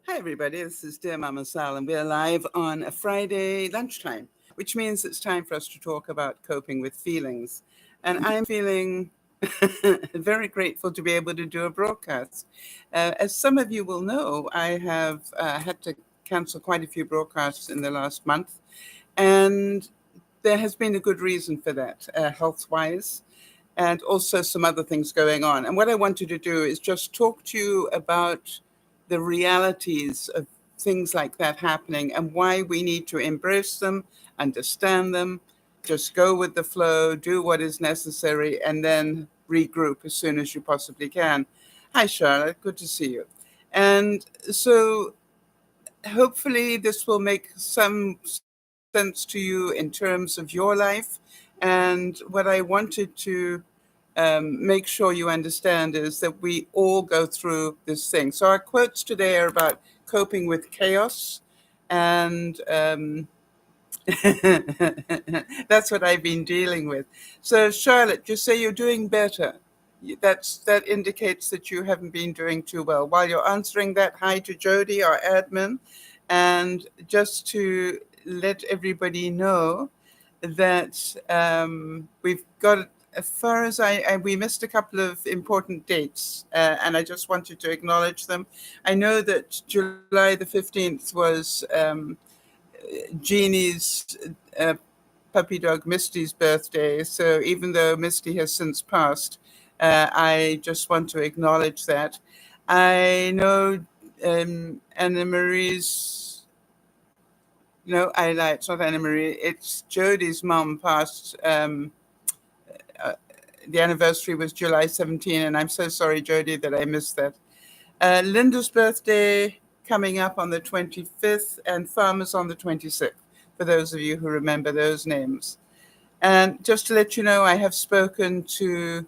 Hi, everybody. This is DearMamaSal, and we're live on a Friday lunchtime, which means it's time for us to talk about coping with feelings. And I'm feeling very grateful to be able to do a broadcast. As some of you will know, I have had to cancel quite a few broadcasts in the last month, and there has been a good reason for that, health-wise, and also some other things going on. And what I wanted to do is just talk to you about the realities of things like that happening and why we need to embrace them, understand them, just go with the flow, do what is necessary, and then regroup as soon as you possibly can. Hi, Charlotte. Good to see you. And so hopefully this will make some sense to you in terms of your life. And what I wanted to make sure you understand is that we all go through this thing. So our quotes today are about coping with chaos. And that's what I've been dealing with. So Charlotte, just say you're doing better. That indicates that you haven't been doing too well. While you're answering that, hi to Jody, our admin. And just to let everybody know that we've got, as far as we missed a couple of important dates, and I just wanted to acknowledge them. I know that July the 15th was Jeannie's puppy dog Misty's birthday. So even though Misty has since passed, I just want to acknowledge that. I know Anna Marie's, no, I lie, it's not Anna Marie, it's Jodie's mom passed. The anniversary was July 17, and I'm so sorry, Jodie, that I missed that. Linda's birthday coming up on the 25th, and Farmer's on the 26th, for those of you who remember those names. And just to let you know, I have spoken to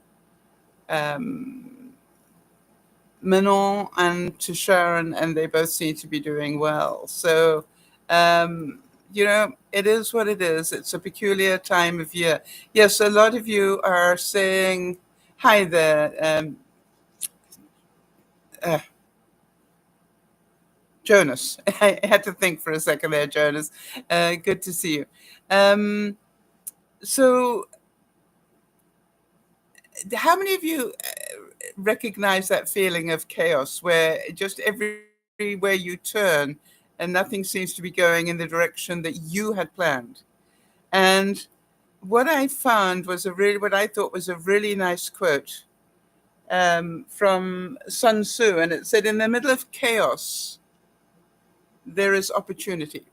Manon and to Sharon, and they both seem to be doing well. So, it is what it is. It's a peculiar time of year. Yes, a lot of you are saying, hi there, Jonas. I had to think for a second there, Jonas. Good to see you. So how many of you recognize that feeling of chaos where just everywhere you turn and nothing seems to be going in the direction that you had planned? And what I found was what I thought was a really nice quote from Sun Tzu, and it said, "In the middle of chaos, there is opportunity."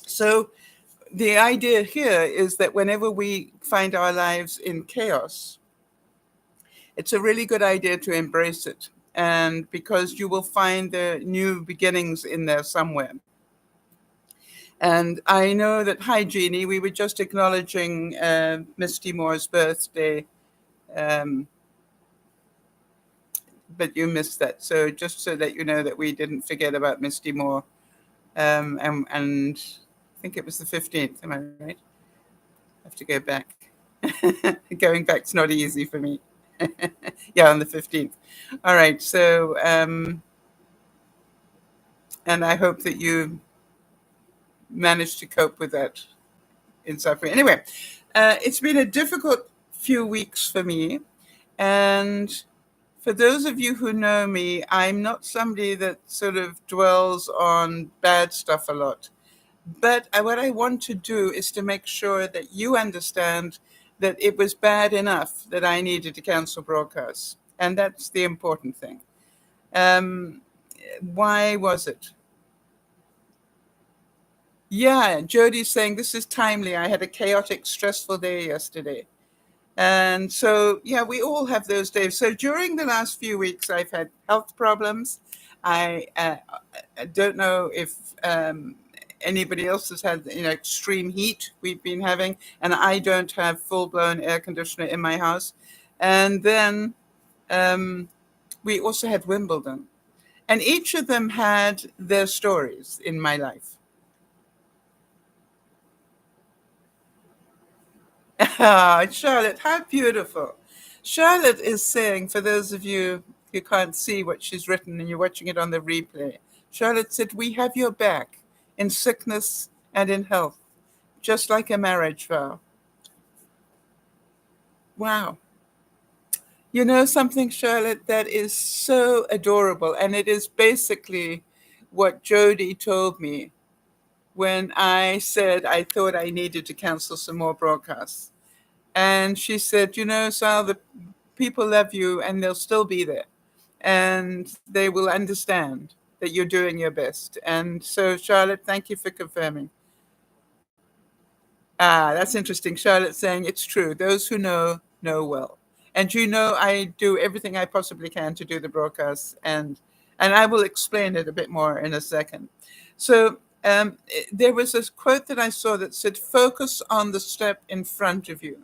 So the idea here is that whenever we find our lives in chaos, it's a really good idea to embrace it. And because you will find the new beginnings in there somewhere. And I know that, hi, Jeannie, we were just acknowledging Misty Moore's birthday, but you missed that. So just so that you know that we didn't forget about Misty Moore. And I think it was the 15th, am I right? I have to go back. Going back's not easy for me. Yeah, on the 15th. All right. So, and I hope that you managed to cope with that in suffering. Anyway, it's been a difficult few weeks for me. And for those of you who know me, I'm not somebody that sort of dwells on bad stuff a lot. But what I want to do is to make sure that you understand that it was bad enough that I needed to cancel broadcasts. And that's the important thing. Why was it? Yeah, Jody's saying this is timely. I had a chaotic, stressful day yesterday. And so, yeah, we all have those days. So during the last few weeks, I've had health problems. I don't know if anybody else has had extreme heat we've been having, and I don't have full-blown air conditioner in my house. And then we also had Wimbledon. And each of them had their stories in my life. Charlotte, how beautiful. Charlotte is saying, for those of you you can't see what she's written and you're watching it on the replay. Charlotte said, "We have your back in sickness and in health, just like a marriage vow." Wow. You know something, Charlotte, that is so adorable. And it is basically what Jody told me when I said I thought I needed to cancel some more broadcasts. And she said, "You know, Sal, the people love you and they'll still be there. And they will understand that you're doing your best." And so, Charlotte, thank you for confirming. Ah, that's interesting. Charlotte saying it's true. Those who know well. And you know, I do everything I possibly can to do the broadcasts, and I will explain it a bit more in a second. So there was this quote that I saw that said, "Focus on the step in front of you,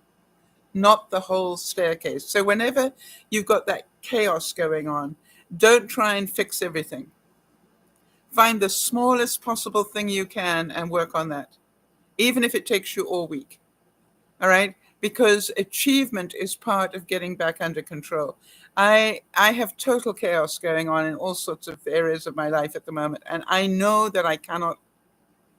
not the whole staircase." So whenever you've got that chaos going on, don't try and fix everything. Find the smallest possible thing you can and work on that, even if it takes you all week. All right? Because achievement is part of getting back under control. I have total chaos going on in all sorts of areas of my life at the moment, and I know that I cannot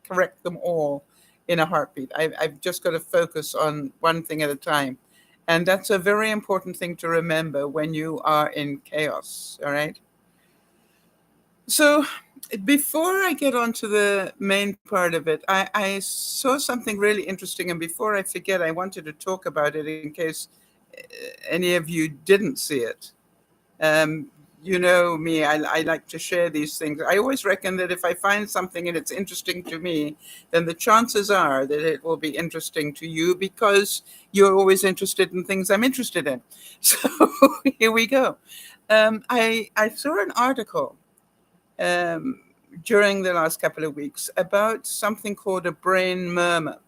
correct them all in a heartbeat. I've just got to focus on one thing at a time. And that's a very important thing to remember when you are in chaos. All right? So before I get on to the main part of it, I saw something really interesting. And before I forget, I wanted to talk about it in case any of you didn't see it. You know me, I like to share these things. I always reckon that if I find something and it's interesting to me, then the chances are that it will be interesting to you because you're always interested in things I'm interested in. So here we go. I saw an article during the last couple of weeks about something called a brain murmur.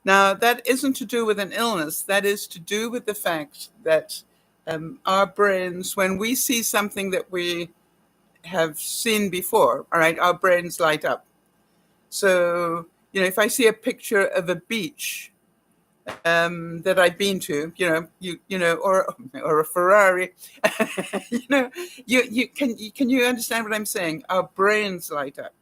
Now, that isn't to do with an illness. That is to do with the fact that our brains, when we see something that we have seen before, all right, our brains light up. So, you know, if I see a picture of a beach that I've been to, or a Ferrari, can you understand what I'm saying? Our brains light up.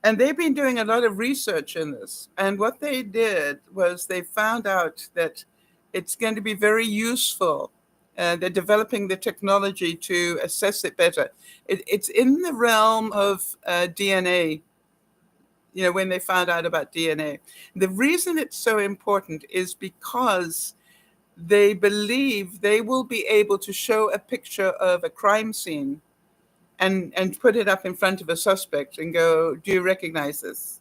And they've been doing a lot of research in this. And what they did was they found out that it's going to be very useful. They're developing the technology to assess it better. It's in the realm of DNA, you know, when they found out about DNA. The reason it's so important is because they believe they will be able to show a picture of a crime scene and put it up in front of a suspect and go, "Do you recognize this?"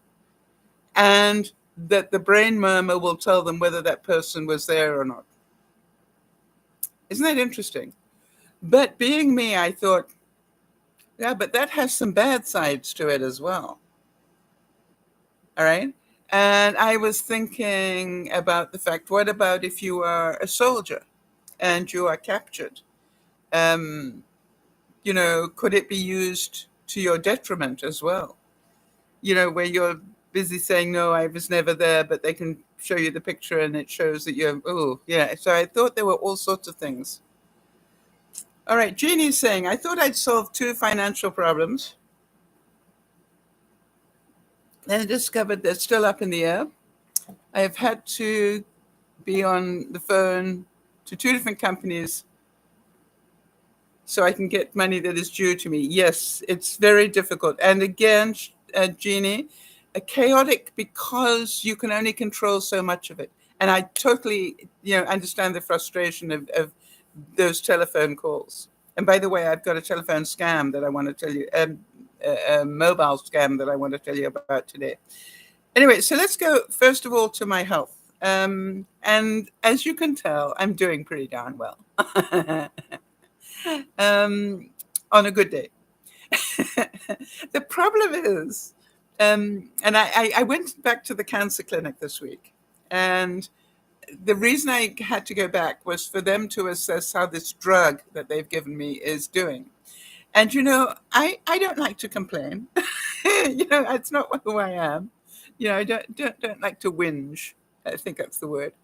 And that the brain murmur will tell them whether that person was there or not. Isn't that interesting? But being me, I thought, yeah, but that has some bad sides to it as well. All right. And I was thinking about the fact, what about if you are a soldier and you are captured? Could it be used to your detriment as well? You know, where you're busy saying, "No, I was never there," but they can show you the picture and it shows that you're, oh, yeah. So I thought there were all sorts of things. All right, Jeannie's saying, "I thought I'd solved 2 financial problems. Then I discovered they're still up in the air. I have had to be on the phone to 2 different companies so I can get money that is due to me." Yes, it's very difficult. And again, Jeannie, chaotic because you can only control so much of it. And I totally, understand the frustration of those telephone calls. And by the way, I've got a telephone scam that I want to tell you, a mobile scam that I want to tell you about today. Anyway, so let's go first of all to my health. And as you can tell, I'm doing pretty darn well. On a good day. The problem is, and I went back to the cancer clinic this week, and the reason I had to go back was for them to assess how this drug that they've given me is doing. And, I don't like to complain. It's not who I am. I don't like to whinge. I think that's the word.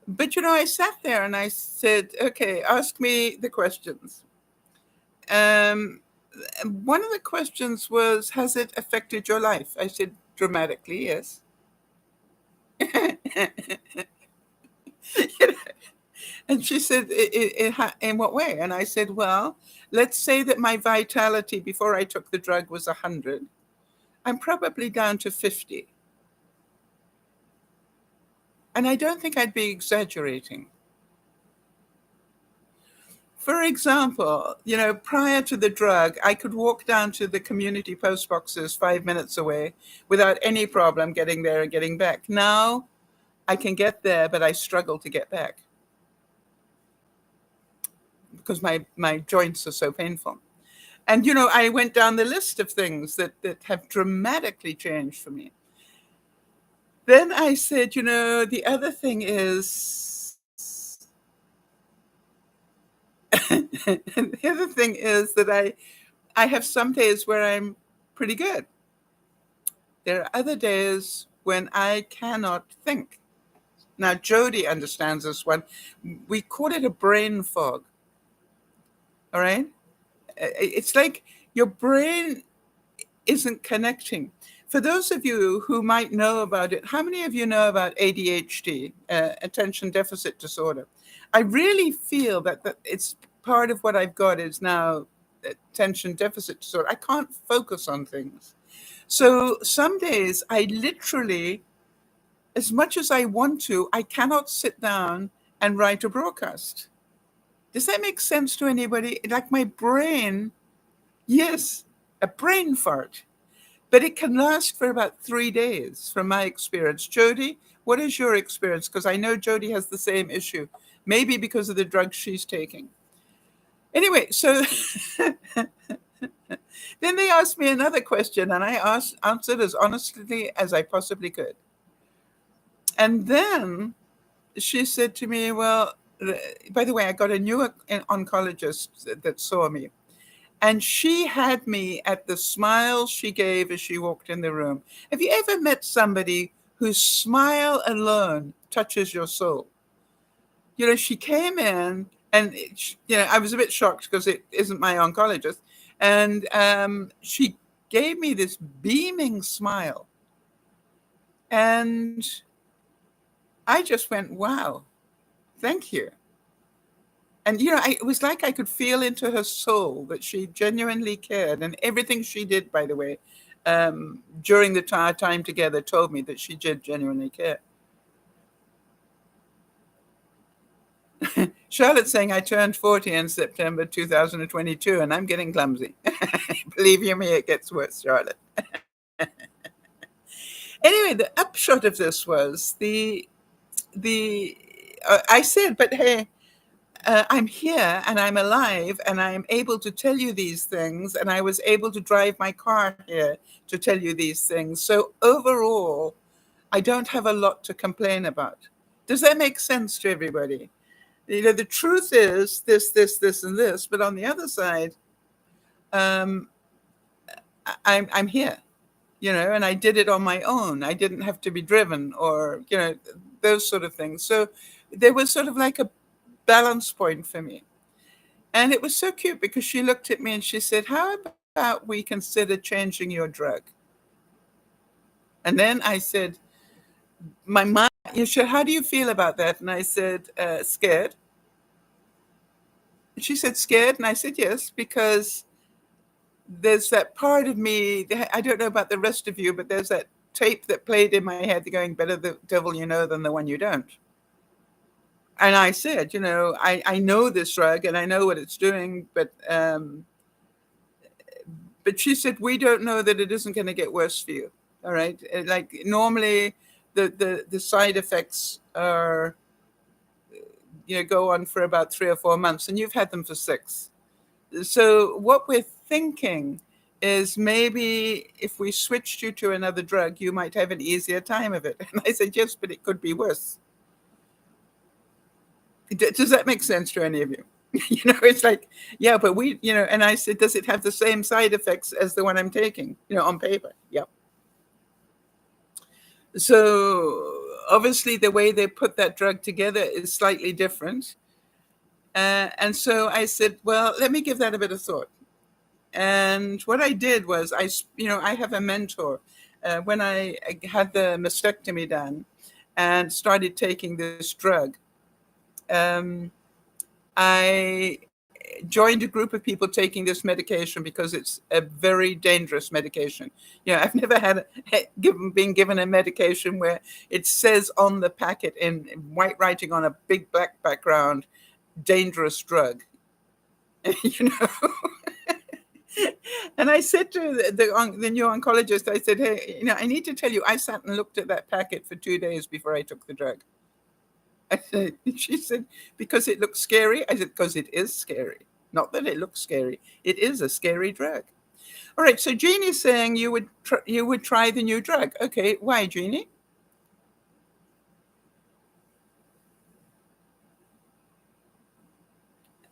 But, I sat there and I said, okay, ask me the questions. one of the questions was, has it affected your life? I said, dramatically, yes. And she said, in what way? And I said, well, let's say that my vitality before I took the drug was 100. I'm probably down to 50. And I don't think I'd be exaggerating. For example, prior to the drug, I could walk down to the community post boxes 5 minutes away without any problem getting there and getting back. Now I can get there, but I struggle to get back because my joints are so painful. And, I went down the list of things that have dramatically changed for me. Then I said, the other thing is, the other thing is that I have some days where I'm pretty good. There are other days when I cannot think. Now, Jody understands this one. We call it a brain fog. All right? It's like your brain isn't connecting. For those of you who might know about it, how many of you know about ADHD, attention deficit disorder? I really feel that it's part of what I've got is now attention deficit disorder. I can't focus on things. So some days I literally, as much as I want to, I cannot sit down and write a broadcast. Does that make sense to anybody? Like my brain, yes, a brain fart. But it can last for about 3 days from my experience. Jody, what is your experience? Because I know Jody has the same issue, maybe because of the drugs she's taking. Anyway, so then they asked me another question, and I answered as honestly as I possibly could. And then she said to me, well, by the way, I got a new oncologist that saw me. And she had me at the smile she gave as she walked in the room. Have you ever met somebody whose smile alone touches your soul? She came in and, I was a bit shocked because it isn't my oncologist. And she gave me this beaming smile. And I just went, wow, thank you. And, it was like I could feel into her soul that she genuinely cared. And everything she did, by the way, during the time together told me that she did genuinely care. Charlotte's saying I turned 40 in September 2022, and I'm getting clumsy. Believe you me, it gets worse, Charlotte. Anyway, the upshot of this was I said, but hey, I'm here and I'm alive and I'm able to tell you these things, and I was able to drive my car here to tell you these things. So overall, I don't have a lot to complain about. Does that make sense to everybody? The truth is this, and this, but on the other side, I'm here, and I did it on my own. I didn't have to be driven or, those sort of things. So there was sort of like a balance point for me. And it was so cute because she looked at me and she said, how about we consider changing your drug? And then I said, my mind, how do you feel about that? And I said, scared. And she said, scared? And I said, yes, because there's that part of me, I don't know about the rest of you, but there's that tape that played in my head going, better the devil you know than the one you don't. And I said, I know this drug and I know what it's doing, but she said, we don't know that it isn't going to get worse for you. All right. Like normally the side effects are, go on for about 3 or 4 months, and you've had them for 6. So what we're thinking is maybe if we switched you to another drug, you might have an easier time of it. And I said, yes, but it could be worse. Does that make sense to any of you? It's like, yeah, but we, and I said, does it have the same side effects as the one I'm taking, on paper? Yep. So obviously the way they put that drug together is slightly different. And so I said, well, let me give that a bit of thought. And what I did was, I have a mentor. When I had the mastectomy done and started taking this drug, I joined a group of people taking this medication because it's a very dangerous medication. I've never been given a medication where it says on the packet in white writing on a big black background, dangerous drug. you know. And I said to the new oncologist, I said, hey, I need to tell you, I sat and looked at that packet for 2 days before I took the drug. She said, because it looks scary. I said, because it is scary. Not that it looks scary. It is a scary drug. All right. So Jeannie's saying you would try the new drug. Okay. Why, Jeannie?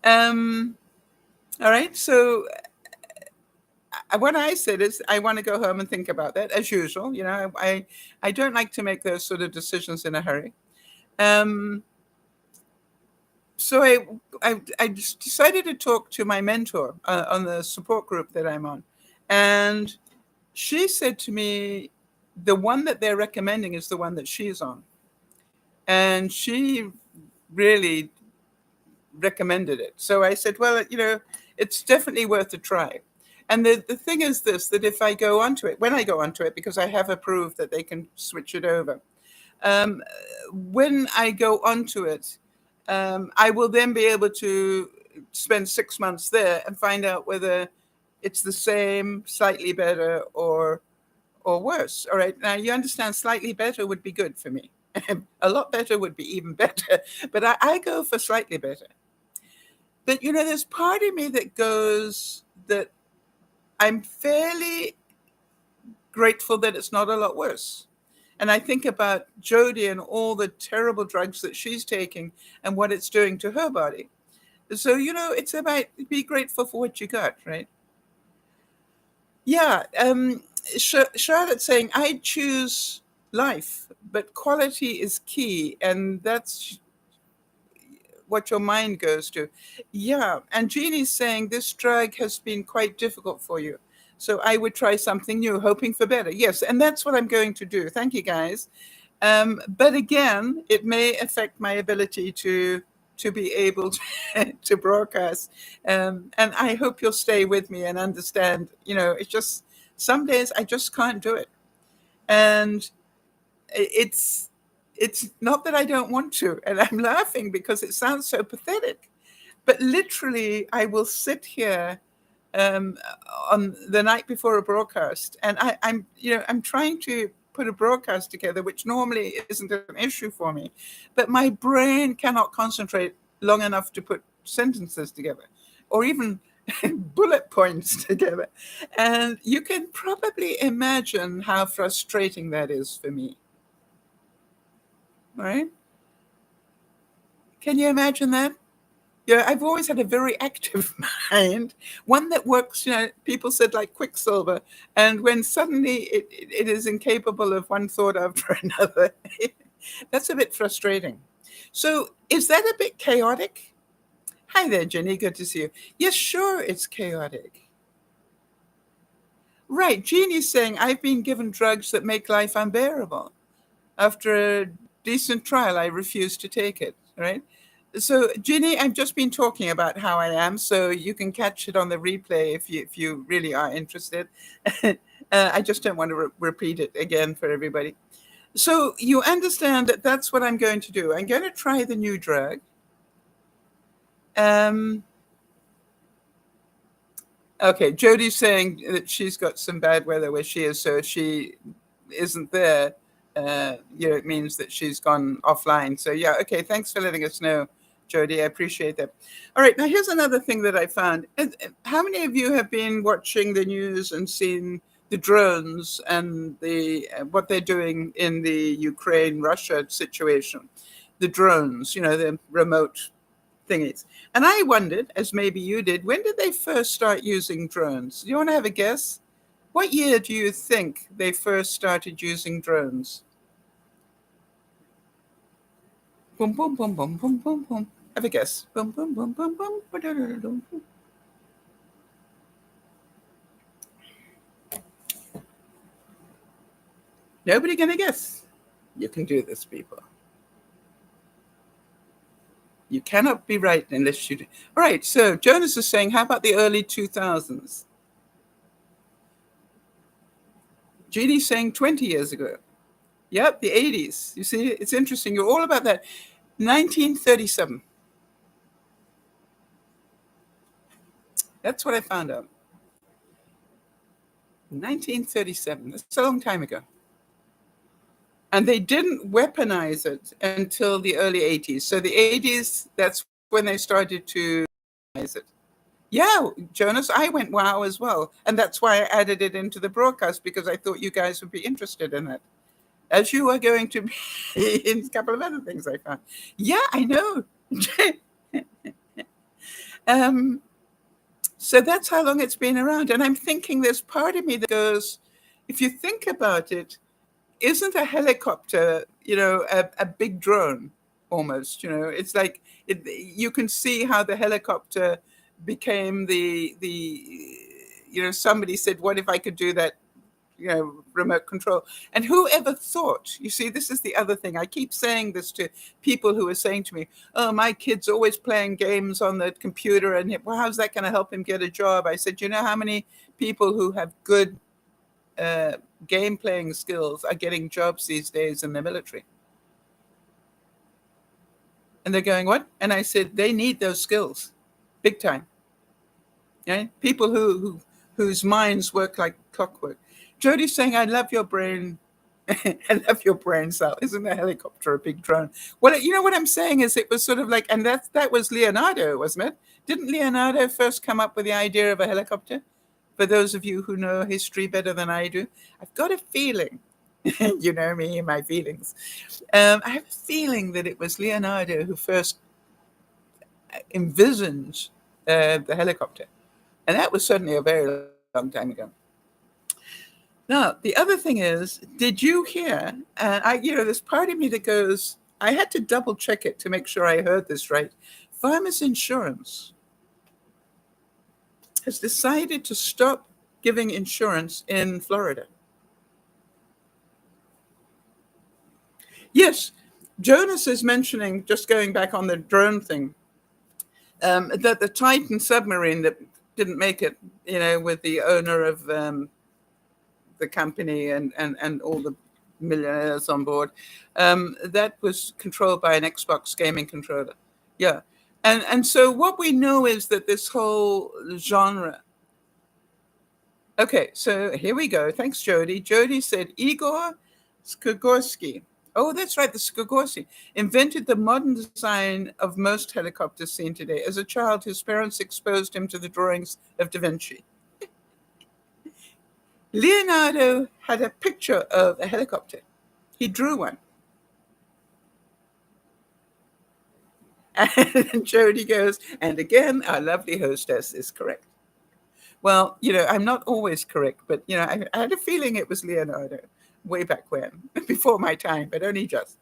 All right. So what I said is I want to go home and think about that, as usual. I don't like to make those sort of decisions in a hurry. So I just decided to talk to my mentor on the support group that I'm on. And she said to me, the one that they're recommending is the one that she's on. And she really recommended it. So I said, well, it's definitely worth a try. And the thing is this, that if I go onto it, when I go onto it, because I have approved that they can switch it over, when I go onto it, I will then be able to spend 6 months there and find out whether it's the same, slightly better, or worse. All right. Now, you understand, slightly better would be good for me. A lot better would be even better. But I go for slightly better. But, there's part of me that goes that I'm fairly grateful that it's not a lot worse. And I think about Jody and all the terrible drugs that she's taking and what it's doing to her body. So, it's about be grateful for what you got, right? Yeah. Charlotte's saying, I choose life, but quality is key. And that's what your mind goes to. Yeah. And Jeannie's saying this drug has been quite difficult for you. So I would try something new, hoping for better. Yes. And that's what I'm going to do. Thank you, guys. But again, it may affect my ability to be able to broadcast. And I hope you'll stay with me and understand, it's just some days I just can't do it. And it's not that I don't want to. And I'm laughing because it sounds so pathetic. But literally, I will sit here on the night before a broadcast, and I'm trying to put a broadcast together, which normally isn't an issue for me, but my brain cannot concentrate long enough to put sentences together or even bullet points together. And you can probably imagine how frustrating that is for me. Right? Can you imagine that? Yeah, I've always had a very active mind, one that works, people said like quicksilver. And when suddenly it is incapable of one thought after another, that's a bit frustrating. So is that a bit chaotic? Hi there, Jenny. Good to see you. Yes, sure, it's chaotic. Right. Jeannie's saying, I've been given drugs that make life unbearable. After a decent trial, I refuse to take it. Right. So, Ginny, I've just been talking about how I am, so you can catch it on the replay if you really are interested. I just don't want to repeat it again for everybody. So you understand that that's what I'm going to do. I'm going to try the new drug. Okay, Jody's saying that she's got some bad weather where she is, so if she isn't there, it means that she's gone offline. So yeah, okay, thanks for letting us know, Jody. I appreciate that. All right, now here's another thing that I found. How many of you have been watching the news and seen the drones and what they're doing in the Ukraine-Russia situation? The drones, the remote thingies. And I wondered, as maybe you did, when did they first start using drones? Do you want to have a guess? What year do you think they first started using drones? Boom, boom, boom, boom, boom, boom, boom. Have a guess. Boom, boom, boom, boom, boom. Ba-da-da-da-dum. Nobody gonna guess. You can do this, people. You cannot be right unless you do. All right, so Jonas is saying, how about the early 2000s? Jeannie's saying 20 years ago. Yep, the 80s. You see, it's interesting. You're all about that. 1937. That's what I found out. 1937. That's a long time ago. And they didn't weaponize it until the early 80s. So the 80s, that's when they started to weaponize it. Yeah, Jonas, I went wow as well. And that's why I added it into the broadcast, because I thought you guys would be interested in it. As you are going to be in a couple of other things I found. Yeah, I know. So that's how long it's been around. And I'm thinking there's part of me that goes, if you think about it, isn't a helicopter, a big drone almost, it's like you can see how the helicopter became somebody said, what if I could do that, remote control? And whoever thought, you see, this is the other thing. I keep saying this to people who are saying to me, oh, my kid's always playing games on the computer, and well, how's that going to help him get a job? I said, you know how many people who have good game playing skills are getting jobs these days in the military? And they're going, what? And I said, they need those skills big time. Yeah, people whose minds work like clockwork. Jody's saying, I love your brain. I love your brain, Sal. Isn't a helicopter a big drone? Well, you know what I'm saying is, it was sort of like, and that was Leonardo, wasn't it? Didn't Leonardo first come up with the idea of a helicopter? For those of you who know history better than I do, I've got a feeling, you know me and my feelings. I have a feeling that it was Leonardo who first envisioned the helicopter. And that was certainly a very long time ago. Now, the other thing is, did you hear, there's part of me that goes, I had to double check it to make sure I heard this right. Farmers Insurance has decided to stop giving insurance in Florida. Yes, Jonas is mentioning, just going back on the drone thing, that the Titan submarine that didn't make it, with the owner of the company and all the millionaires on board, that was controlled by an Xbox gaming controller. Yeah. And so what we know is that this whole genre. Okay, so here we go. Thanks, Jody. Jody said Igor Skogorsky. Oh, that's right, the Skogorsky invented the modern design of most helicopters seen today. As a child, his parents exposed him to the drawings of Da Vinci. Leonardo had a picture of a helicopter. He drew one. And Jody goes, and again, our lovely hostess is correct. Well, I'm not always correct, but, I had a feeling it was Leonardo way back when, before my time, but only just.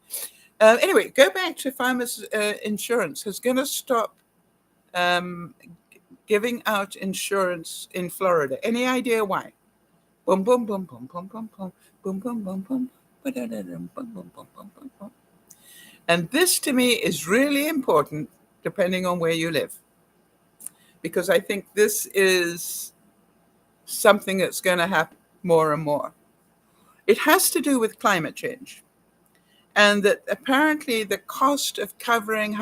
Anyway, go back to Farmers Insurance is going to stop giving out insurance in Florida. Any idea why? Boom, boom, boom, boom, boom, boom, boom, boom, boom, boom, boom, boom, boom, boom, boom. And this to me is really important, depending on where you live, because I think this is something that's going to happen more and more. It has to do with climate change, and that apparently the cost of covering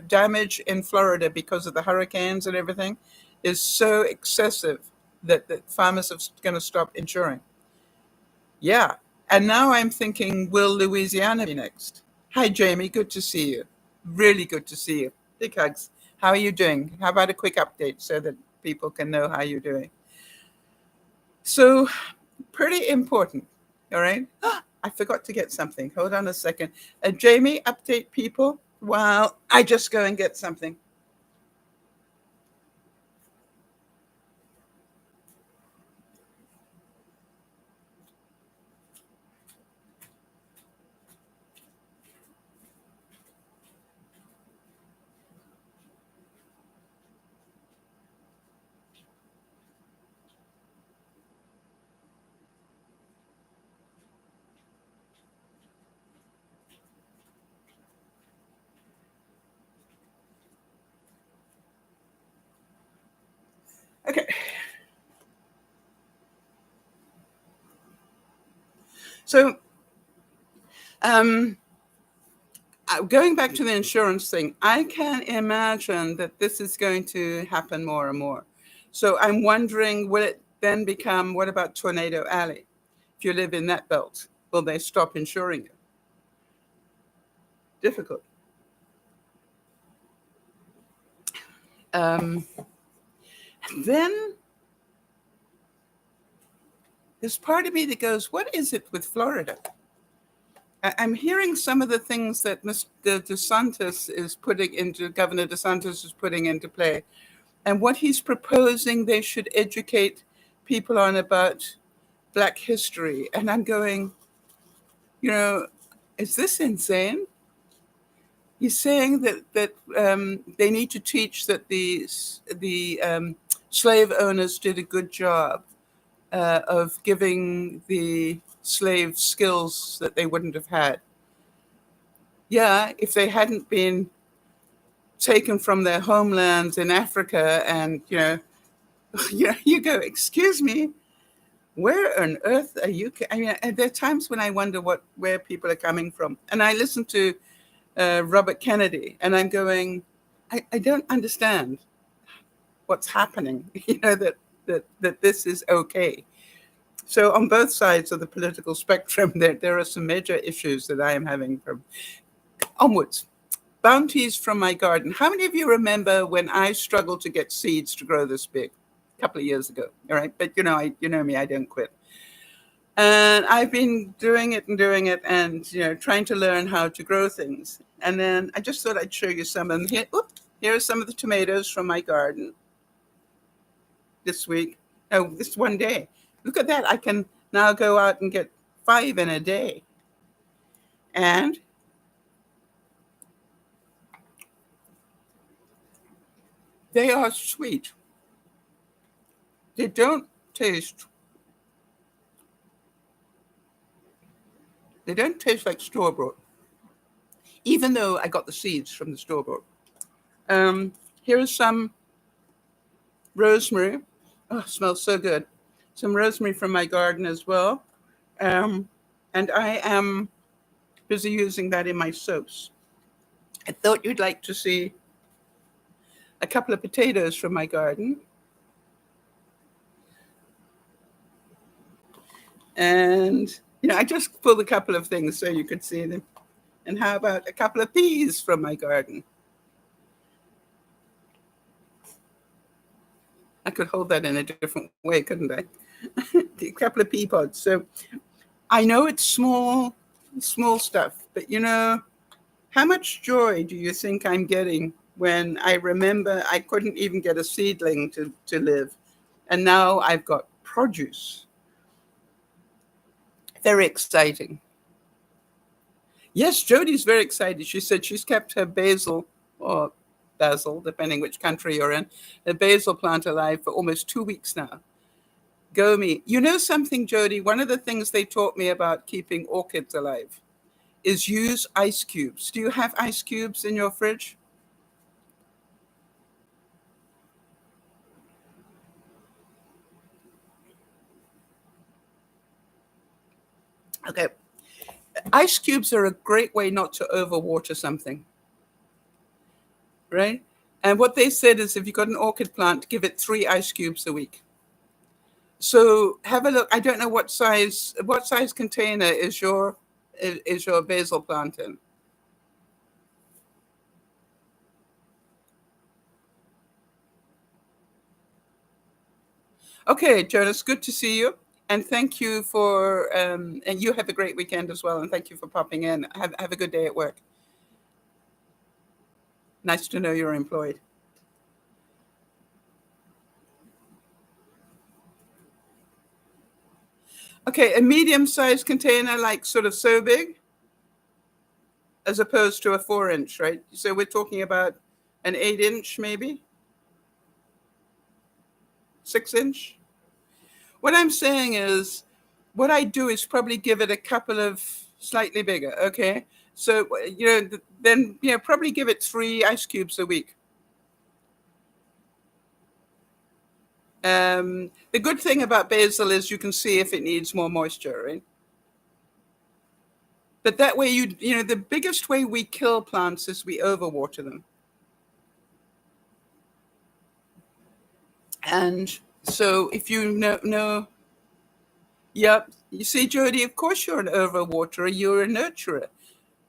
damage in Florida because of the hurricanes and everything is so excessive that farmers are going to stop insuring. Yeah. And now I'm thinking, will Louisiana be next? Hi, Jamie. Good to see you. Really good to see you. Big hugs. How are you doing? How about a quick update so that people can know how you're doing? So, pretty important. All right. I forgot to get something. Hold on a second. Jamie, update people while I just go and get something. So going back to the insurance thing, I can imagine that this is going to happen more and more. So I'm wondering, will it then become, what about Tornado Alley? If you live in that belt, will they stop insuring you? Difficult. Then there's part of me that goes, what is it with Florida? I'm hearing some of the things that Mr. DeSantis is putting into, Governor DeSantis is putting into play. And what he's proposing they should educate people on about Black history. And I'm going, is this insane? He's saying that they need to teach that the slave owners did a good job of giving the slaves skills that they wouldn't have had. Yeah, if they hadn't been taken from their homelands in Africa, and you go, excuse me, where on earth are you? I mean, there are times when I wonder where people are coming from, and I listen to Robert Kennedy, and I'm going, I don't understand what's happening. That this is okay. So on both sides of the political spectrum, there are some major issues that I am having from onwards. Bounties from my garden. How many of you remember when I struggled to get seeds to grow this big a couple of years ago? All right, but you know me, I don't quit. And I've been doing it and trying to learn how to grow things. And then I just thought I'd show you some. And here are some of the tomatoes from my garden this week. No, this one day. Look at that. I can now go out and get 5 in a day. And they are sweet. They don't taste like store-bought, even though I got the seeds from the store-bought. Here is some rosemary. Oh, it smells so good. Some rosemary from my garden as well. And I am busy using that in my soaps. I thought you'd like to see a couple of potatoes from my garden. And, I just pulled a couple of things so you could see them. And how about a couple of peas from my garden? I could hold that in a different way, couldn't I? A couple of pea pods. So I know it's small stuff, but how much joy do you think I'm getting when I remember I couldn't even get a seedling to live, and now I've got produce? Very exciting. Yes, Jodie's very excited. She said she's kept her basil, or basil, depending which country you're in, a basil plant alive for almost 2 weeks now. Go me. You know something, Jodie? One of the things they taught me about keeping orchids alive is use ice cubes. Do you have ice cubes in your fridge? Okay. Ice cubes are a great way not to overwater something, right? And what they said is if you've got an orchid plant, give it 3 ice cubes a week. So have a look. I don't know what size container is your basil plant in. Okay, Jonas, good to see you. And thank you for, and you have a great weekend as well. And thank you for popping in. Have a good day at work. Nice to know you're employed. Okay, a medium-sized container, like sort of so big, as opposed to a 4-inch, right? So we're talking about an 8-inch, maybe 6-inch. What I'm saying is, what I do is probably give it a couple of slightly bigger. Okay, so then probably give it 3 ice cubes a week. The good thing about basil is you can see if it needs more moisture, right? But that way, the biggest way we kill plants is we overwater them. And so if you know, yep, you see, Jody, of course you're an overwaterer, you're a nurturer.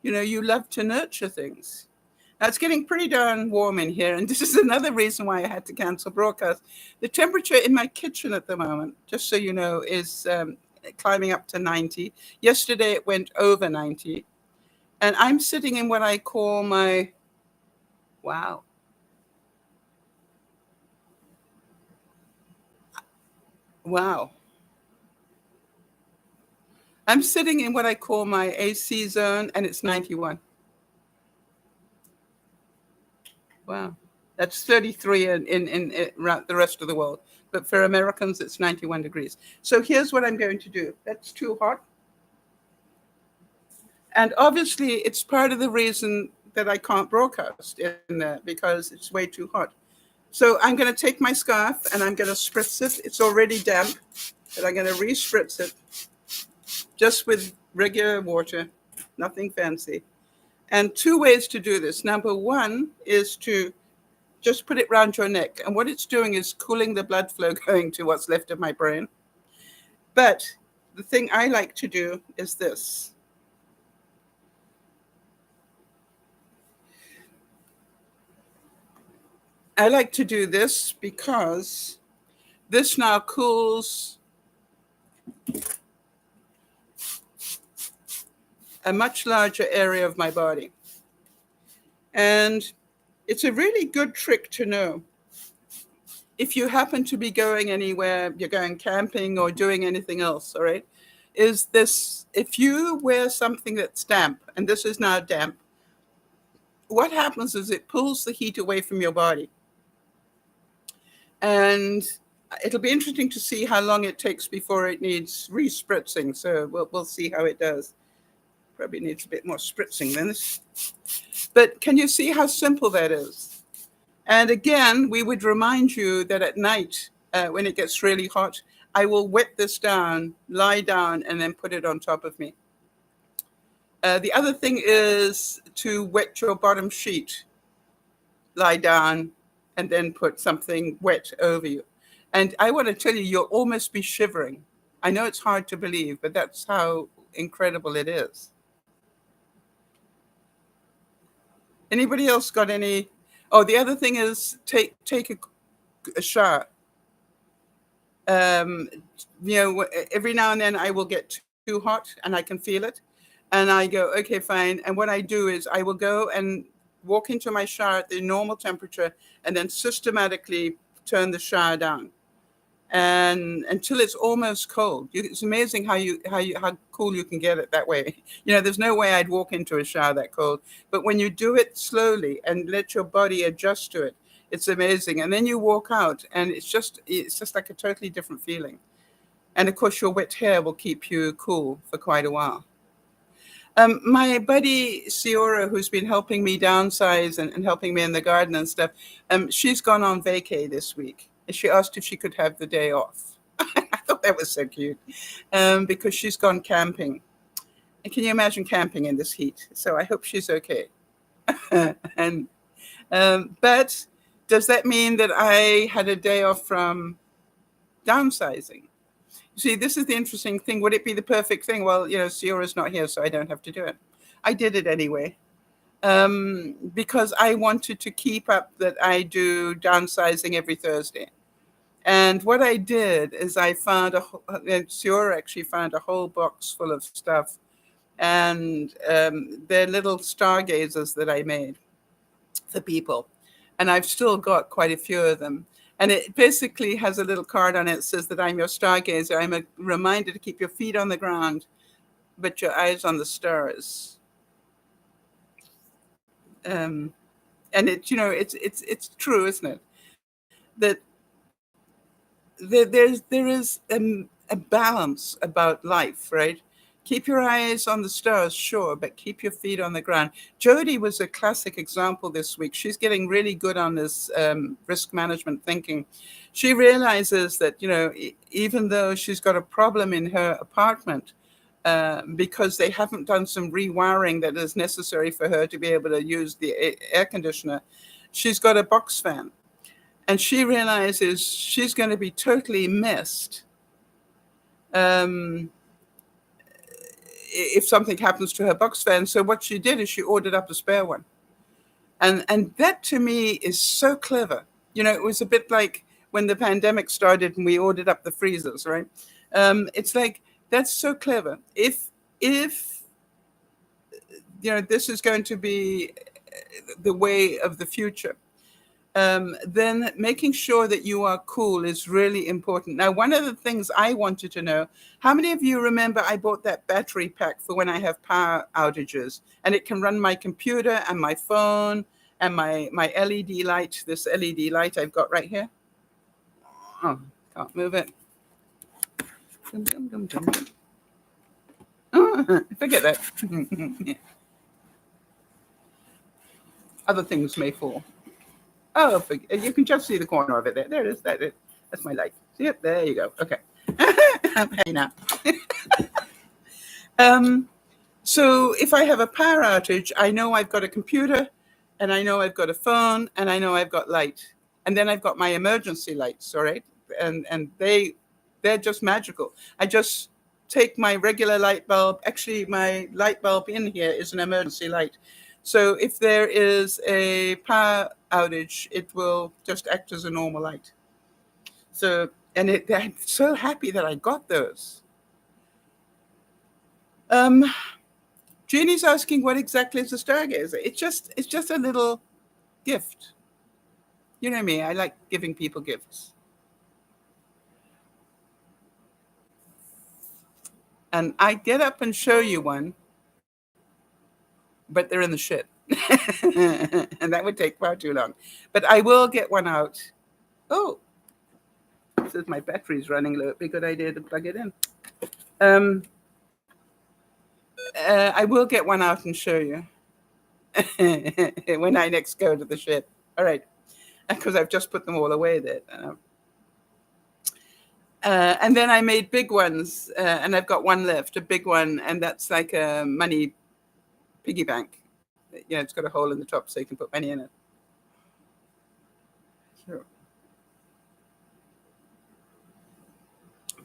You love to nurture things. Now, it's getting pretty darn warm in here, and this is another reason why I had to cancel broadcast. The temperature in my kitchen at the moment, just so you know, is climbing up to 90. Yesterday, it went over 90. And I'm sitting in what I call my, wow. Wow. I'm sitting in what I call my AC zone, and it's 91. Wow. That's 33 in the rest of the world. But for Americans, it's 91 degrees. So here's what I'm going to do. That's too hot. And obviously, it's part of the reason that I can't broadcast in there, because it's way too hot. So I'm going to take my scarf and I'm going to spritz it. It's already damp, but I'm going to re-spritz it just with regular water, nothing fancy. And two ways to do this. Number one is to just put it around your neck. And what it's doing is cooling the blood flow going to what's left of my brain. But the thing I like to do is this. I like to do this because this now cools a much larger area of my body. And it's a really good trick to know. If you happen to be going anywhere, you're going camping or doing anything else, all right, is this: if you wear something that's damp, and this is now damp, what happens is it pulls the heat away from your body. And it'll be interesting to see how long it takes before it needs re-spritzing. So we'll see how it does. Probably needs a bit more spritzing than this. But can you see how simple that is? And again, we would remind you that at night, when it gets really hot, I will wet this down, lie down, and then put it on top of me. The other thing is to wet your bottom sheet, lie down, and then put something wet over you. And I want to tell you, you'll almost be shivering. I know it's hard to believe, but that's how incredible it is. Anybody else got any? Oh, the other thing is take a shower. Every now and then I will get too hot and I can feel it. And I go, okay, fine. And what I do is I will go and walk into my shower at the normal temperature and then systematically turn the shower down, and until it's almost cold. It's amazing how cool you can get it that way. There's no way I'd walk into a shower that cold. But when you do it slowly and let your body adjust to it, it's amazing. And then you walk out, and it's just like a totally different feeling. And of course, your wet hair will keep you cool for quite a while. My buddy Ciora, who's been helping me downsize and helping me in the garden and stuff, she's gone on vacay this week. And she asked if she could have the day off. I thought that was so cute, because she's gone camping. And can you imagine camping in this heat? So I hope she's okay. But does that mean that I had a day off from downsizing? See, this is the interesting thing. Would it be the perfect thing? Well, Ciora's not here, so I don't have to do it. I did it anyway, because I wanted to keep up that I do downsizing every Thursday. And what I did is I found Ciora actually found a whole box full of stuff. And they're little stargazers that I made for people. And I've still got quite a few of them. And it basically has a little card on it that says that I'm your stargazer. I'm a reminder to keep your feet on the ground, but your eyes on the stars. And it's true, isn't it? That there is a balance about life, right? Keep your eyes on the stars, sure, but keep your feet on the ground. Jody was a classic example this week. She's getting really good on this risk management thinking. She realizes that, even though she's got a problem in her apartment, because they haven't done some rewiring that is necessary for her to be able to use the air conditioner. She's got a box fan, and she realizes she's going to be totally missed if something happens to her box fan. So what she did is she ordered up a spare one. And that to me is so clever. It was a bit like when the pandemic started and we ordered up the freezers, right? It's like, that's so clever. If this is going to be the way of the future, then making sure that you are cool is really important. Now, one of the things I wanted to know, how many of you remember I bought that battery pack for when I have power outages, and it can run my computer and my phone and my LED light, this LED light I've got right here. Oh, can't move it. Oh, forget that. Other things may fall. Oh, you can just see the corner of it there. There it is. That's my light. See it? There you go. Okay. I'm happy now. So if I have a power outage, I know I've got a computer, and I know I've got a phone, and I know I've got light. And then I've got my emergency lights, all right? And they're just magical. I just take my regular light bulb. Actually, my light bulb in here is an emergency light. So if there is a power outage, it will just act as a normal light. So, and I'm so happy that I got those. Jeannie's asking, what exactly is a stargazer? It's just a little gift. You know me, I like giving people gifts. And I get up and show you one, but they're in the shit. And that would take far too long. But I will get one out. Oh, it says my battery's running low. It'd be a good idea to plug it in. I will get one out and show you when I next go to the ship. All right. Because I've just put them all away there. And then I made big ones, and I've got one left, a big one, and that's like a money piggy bank. It's got a hole in the top so you can put money in it. Sure.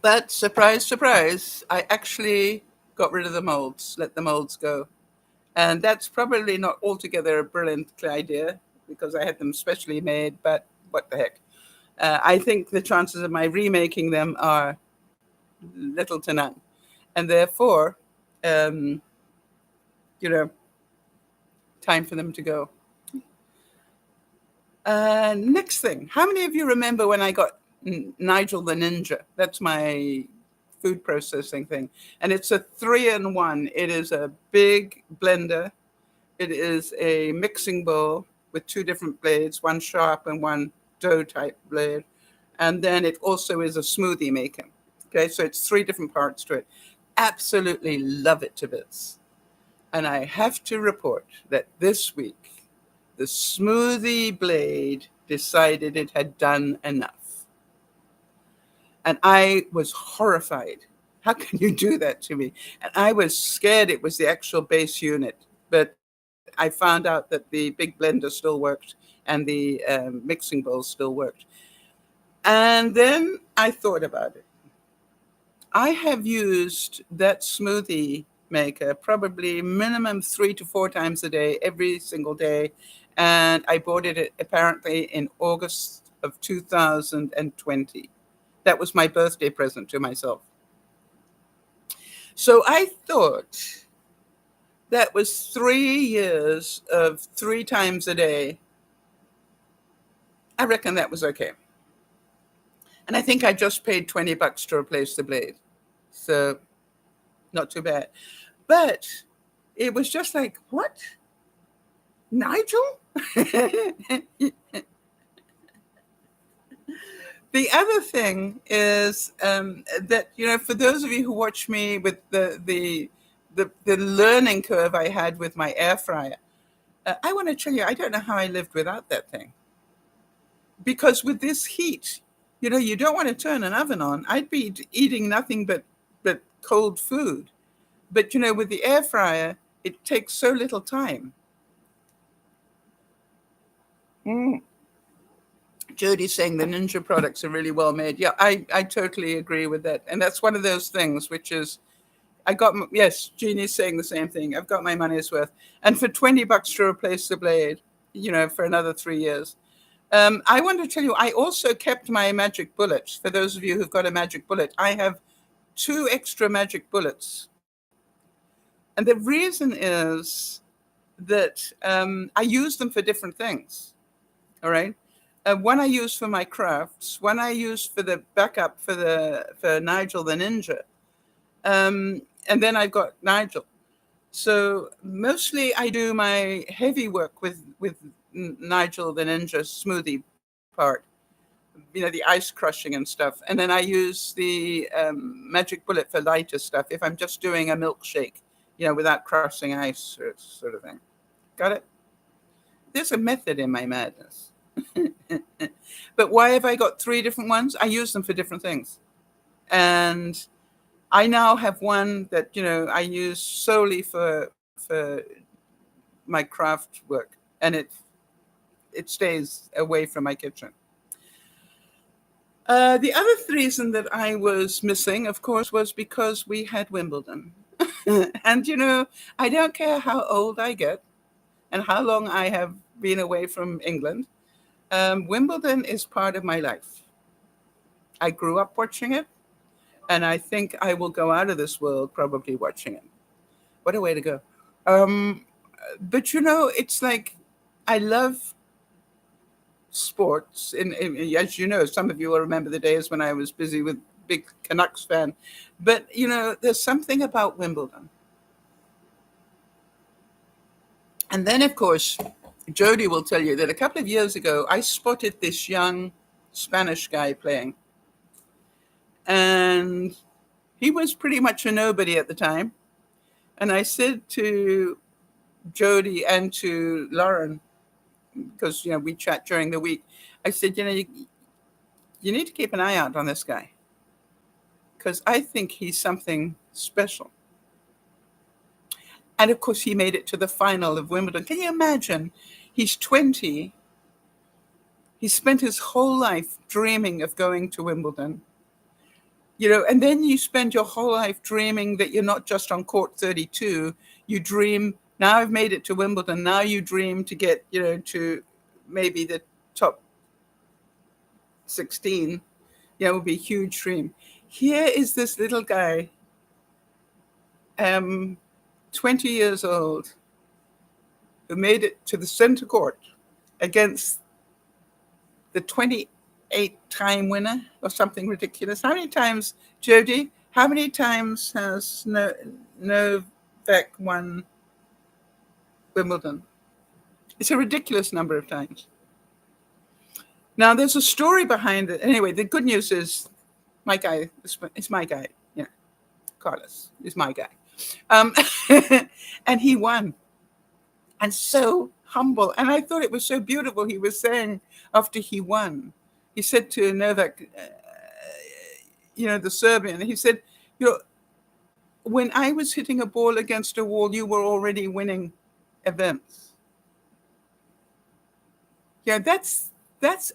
But surprise, surprise, I actually got rid of the molds, let the molds go. And that's probably not altogether a brilliant idea because I had them specially made, but what the heck. I think the chances of my remaking them are little to none. And therefore, time for them to go. Next thing, how many of you remember when I got Nigel the Ninja? That's my food processing thing. And it's a 3-in-1. It is a big blender. It is a mixing bowl with 2 different blades, one sharp and one dough type blade. And then it also is a smoothie maker. Okay, so it's 3 different parts to it. Absolutely love it to bits. And I have to report that this week, the smoothie blade decided it had done enough. And I was horrified. How can you do that to me? And I was scared it was the actual base unit. But I found out that the big blender still worked and the mixing bowl still worked. And then I thought about it. I have used that smoothie maker probably minimum 3 to 4 times a day, every single day. And I bought it apparently in August of 2020. That was my birthday present to myself. So I thought that was 3 years of 3 times a day. I reckon that was okay. And I think I just paid $20 to replace the blade. So not too bad. But it was just like, what? Nigel? The other thing is that, for those of you who watch me with the learning curve I had with my air fryer, I want to tell you, I don't know how I lived without that thing. Because with this heat, you don't want to turn an oven on. I'd be eating nothing but cold food. But, with the air fryer, it takes so little time. Jody's saying the Ninja products are really well made. Yeah, I totally agree with that. And that's one of those things which is, yes, Jeannie's saying the same thing. I've got my money's worth. And for $20 to replace the blade, for another 3 years. I want to tell you, I also kept my magic bullets. For those of you who've got a magic bullet, I have 2 extra magic bullets. And the reason is that I use them for different things. All right. One I use for my crafts, one I use for the backup for Nigel the Ninja. And then I've got Nigel. So mostly I do my heavy work with Nigel the Ninja smoothie part, the ice crushing and stuff. And then I use the magic bullet for lighter stuff if I'm just doing a milkshake, without crushing ice sort of thing. Got it? There's a method in my madness. But why have I got 3 different ones? I use them for different things. And I now have one that, I use solely for my craft work. And it stays away from my kitchen. The other reason that I was missing, of course, was because we had Wimbledon. And, I don't care how old I get and how long I have been away from England. Wimbledon is part of my life. I grew up watching it, and I think I will go out of this world probably watching it. What a way to go. But, it's like I love sports. As you know, some of you will remember the days when I was busy with big Canucks fan. But, there's something about Wimbledon. And then, of course, Jody will tell you that a couple of years ago, I spotted this young Spanish guy playing. And he was pretty much a nobody at the time. And I said to Jody and to Lauren, because, we chat during the week, I said, you need to keep an eye out on this guy. Because I think he's something special. And of course, he made it to the final of Wimbledon. Can you imagine? He's 20. He spent his whole life dreaming of going to Wimbledon. And then you spend your whole life dreaming that you're not just on court 32. You dream, now I've made it to Wimbledon. Now you dream to get, to maybe the top 16. It would be a huge dream. Here is this little guy, 20 years old, who made it to the center court against the 28-time winner or something ridiculous. How many times, Jody, has Novak won Wimbledon? It's a ridiculous number of times. Now, there's a story behind it. Anyway, the good news is my guy, it's my guy. Carlos is my guy. And he won. And so humble. And I thought it was so beautiful. He was saying after he won, he said to Novak, the Serbian, he said, when I was hitting a ball against a wall, you were already winning events. Yeah, that's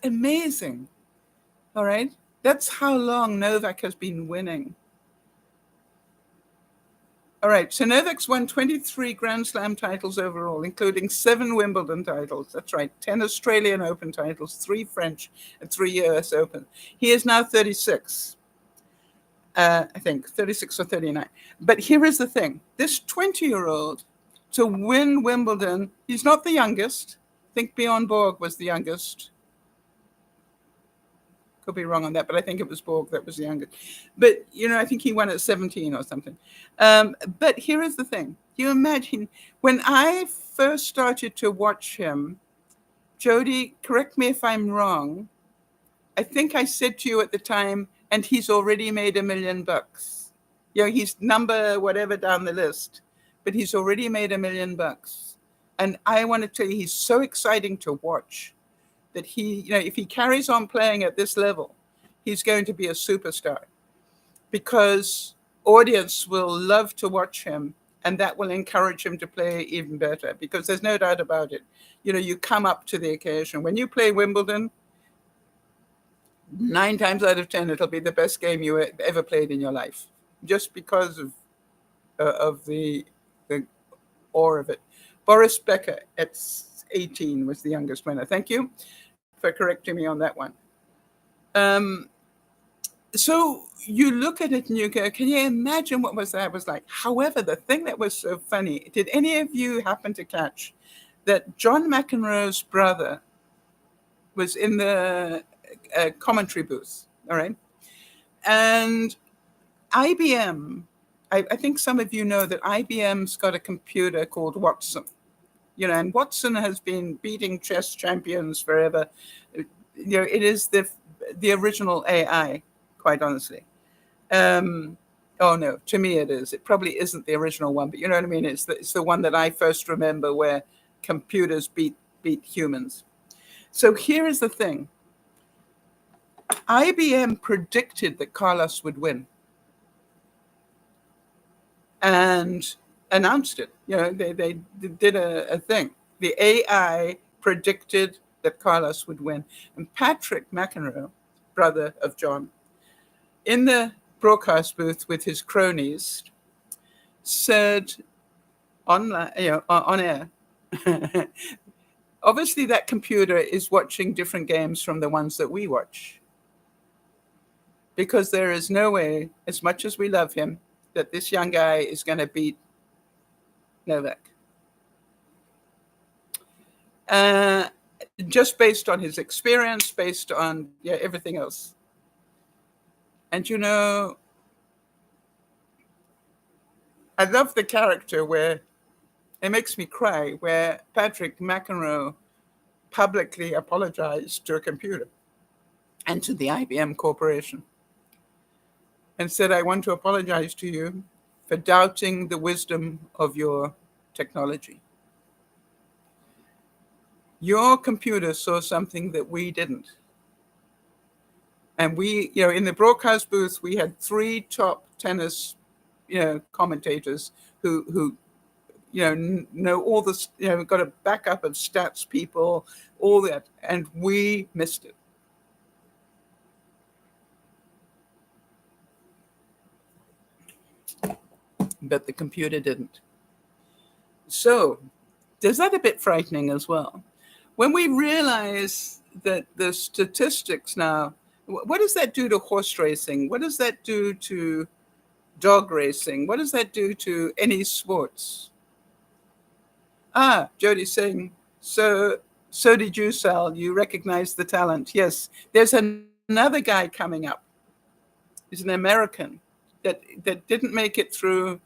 amazing. All right. That's how long Novak has been winning. All right, so Novak's won 23 Grand Slam titles overall, including 7 Wimbledon titles. That's right, 10 Australian Open titles, 3 French, and 3 US Open. He is now 36, I think, 36 or 39. But here is the thing. This 20-year-old, to win Wimbledon, he's not the youngest. I think Bjorn Borg was the youngest. Could be wrong on that, but I think it was Borg that was the youngest. But, I think he won at 17 or something. But here is the thing. You imagine, when I first started to watch him, Jody, correct me if I'm wrong, I think I said to you at the time, and he's already made $1 million. He's number whatever down the list, but he's already made $1 million. And I want to tell you, he's so exciting to watch. That he, if he carries on playing at this level, he's going to be a superstar. Because audience will love to watch him, and that will encourage him to play even better, because there's no doubt about it. You come up to the occasion. When you play Wimbledon, 9 times out of 10, it'll be the best game you ever played in your life, just because of the awe of it. Boris Becker at 18 was the youngest winner. Thank you for correcting me on that one. So you look at it and you go, can you imagine what that was like? However, the thing that was so funny, did any of you happen to catch that John McEnroe's brother was in the commentary booth, all right? And IBM, I think some of you know that IBM's got a computer called Watson. And Watson has been beating chess champions forever. It is the original AI, quite honestly. Oh no, to me it is. It probably isn't the original one, but you know what I mean? It's the one that I first remember where computers beat humans. So here is the thing. IBM predicted that Carlos would win and announced it. They did a thing. The AI predicted that Carlos would win. And Patrick McEnroe, brother of John, in the broadcast booth with his cronies, said on air, obviously that computer is watching different games from the ones that we watch, because there is no way, as much as we love him, that this young guy is going to beat Novak. Just based on his experience, based on everything else. And I love the character where it makes me cry, where Patrick McEnroe publicly apologized to a computer and to the IBM Corporation and said, I want to apologize to you for doubting the wisdom of your technology. Your computer saw something that we didn't. And we, in the broadcast booth, we had 3 top tennis, commentators who know all this, we've got a backup of stats people, all that, and we missed it. But the computer didn't. So, is that a bit frightening as well? When we realize that the statistics now, what does that do to horse racing? What does that do to dog racing? What does that do to any sports? Jody's saying, so did you, Sal. You recognize the talent. Yes, there's another guy coming up. He's an American that didn't make it through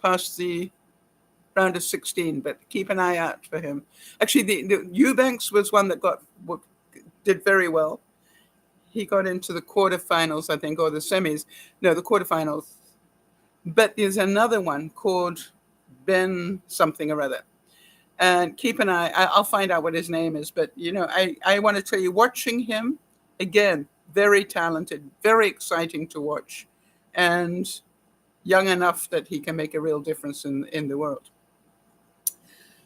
past the round of 16, but keep an eye out for him. Actually, the Eubanks was one that did very well. He got into the quarterfinals, I think, or the semis. No, the quarterfinals. But there's another one called Ben something or other. And keep an eye. I'll find out what his name is. But, I want to tell you, watching him, again, very talented, very exciting to watch, and young enough that he can make a real difference in the world.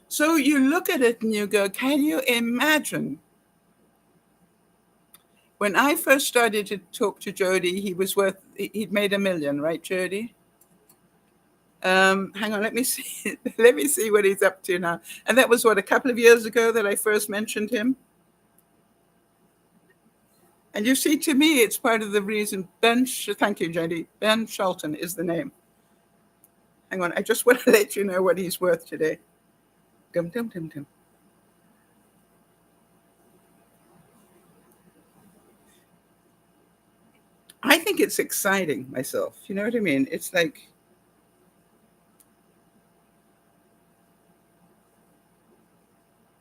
So you look at it and you go, can you imagine? When I first started to talk to Jody, he'd made $1 million, right, Jody? Hang on, let me see. Let me see what he's up to now. And that was a couple of years ago that I first mentioned him. And you see, to me, it's part of the reason thank you, Jody. Ben Shelton is the name. Hang on, I just want to let you know what he's worth today. Dum, dum, dum, dum. I think it's exciting myself. You know what I mean? It's like,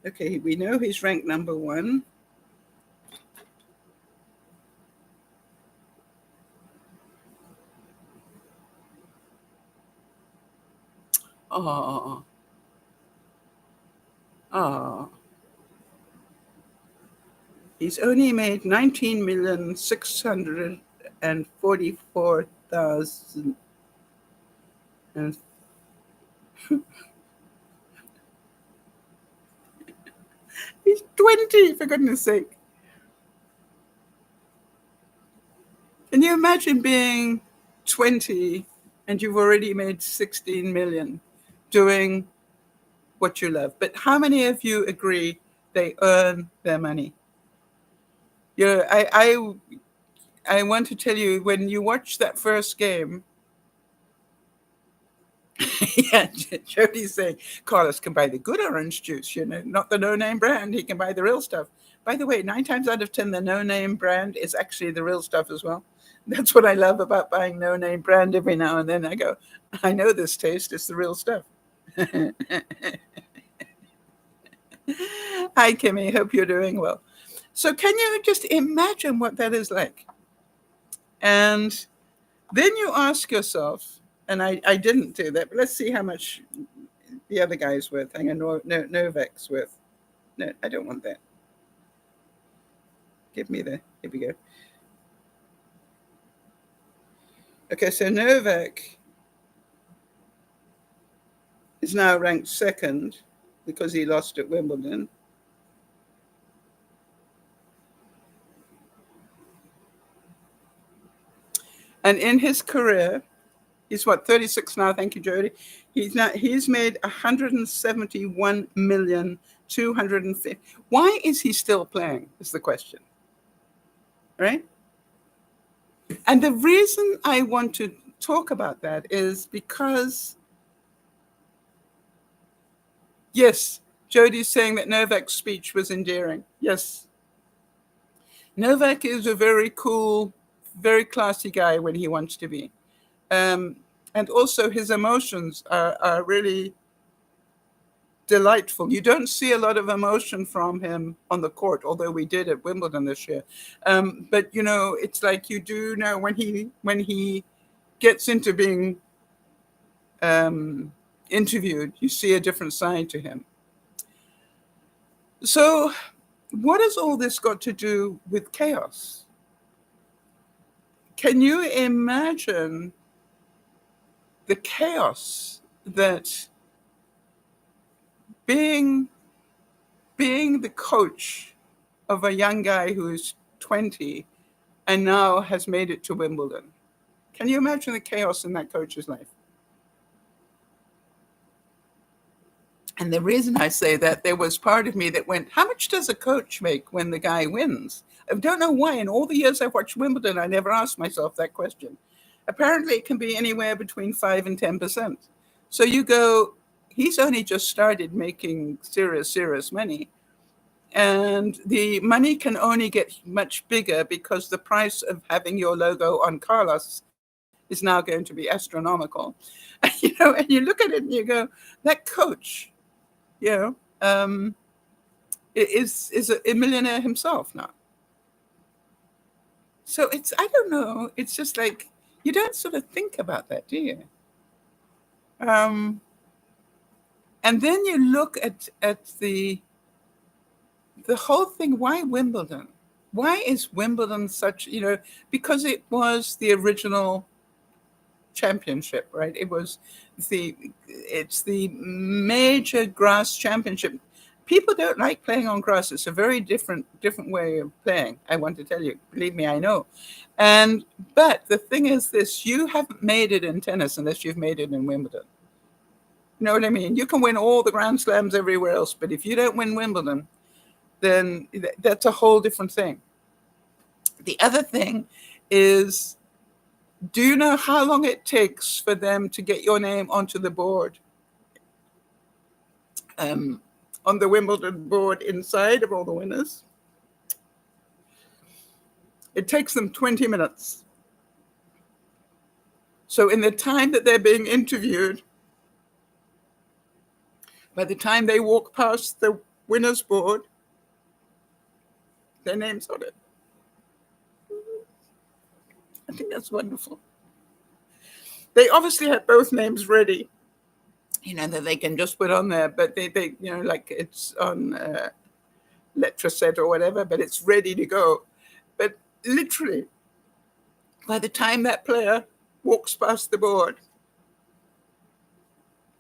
okay, we know he's ranked number 1. Oh. He's only made 19,644,000 And he's 20, for goodness sake. Can you imagine being 20 and you've already made 16 million doing what you love? But how many of you agree they earn their money? You know, I want to tell you, when you watch that first game, yeah, Jody's saying Carlos can buy the good orange juice, you know, not the no-name brand. He can buy the real stuff. By the way, 9 times out of 10, the no-name brand is actually the real stuff as well. That's what I love about buying no-name brand every now and then. I go, I know this taste. It's the real stuff. Hi, Kimmy. Hope you're doing well. So can you just imagine what that is like? And then you ask yourself, and I didn't do that, but let's see how much the other guy's worth. Hang on, Novak's worth. No, I don't want that. Give me the, here we go. Okay, so Novak is now ranked second because he lost at Wimbledon. And in his career, he's what, 36 now? Thank you, Jody. He's made 171,250,000. Why is he still playing? Is the question, right? And the reason I want to talk about that is because, yes, Jody's saying that Novak's speech was endearing. Yes, Novak is a very cool, very classy guy when he wants to be. And also his emotions are really delightful. You don't see a lot of emotion from him on the court, although we did at Wimbledon this year. But, you know, it's like you do know when he gets into being interviewed, you see a different side to him. So what has all this got to do with chaos? Can you imagine the chaos that being the coach of a young guy who's 20 and now has made it to Wimbledon? Can you imagine the chaos in that coach's life? And the reason I say that, there was part of me that went, how much does a coach make when the guy wins? I don't know why. In all the years I've watched Wimbledon, I never asked myself that question. Apparently, it can be anywhere between 5 and 10%. So you go, he's only just started making serious money. And the money can only get much bigger because the price of having your logo on Carlos is now going to be astronomical. You know, and you look at it and you go, that coach, you know, is a millionaire himself now. So it's, I don't know, it's just like, you don't sort of think about that, do you? And then you look at the whole thing. Why Wimbledon? Why is Wimbledon such, you know, because it was the original championship, right? It's the major grass championship. People don't like playing on grass. It's a very different way of playing. I want to tell you, believe me, I know. But the thing is this, you haven't made it in tennis unless you've made it in Wimbledon. You know what I mean? You can win all the Grand Slams everywhere else, but if you don't win Wimbledon, then that's a whole different thing. The other thing is, do you know how long it takes for them to get your name onto the board? On the Wimbledon board, inside of all the winners, it takes them 20 minutes. So in the time that they're being interviewed, by the time they walk past the winner's board, their name's on it. I think that's wonderful. They obviously have both names ready, you know, that they can just put on there, but they you know, like it's on Letraset or whatever, but it's ready to go. But literally, by the time that player walks past the board,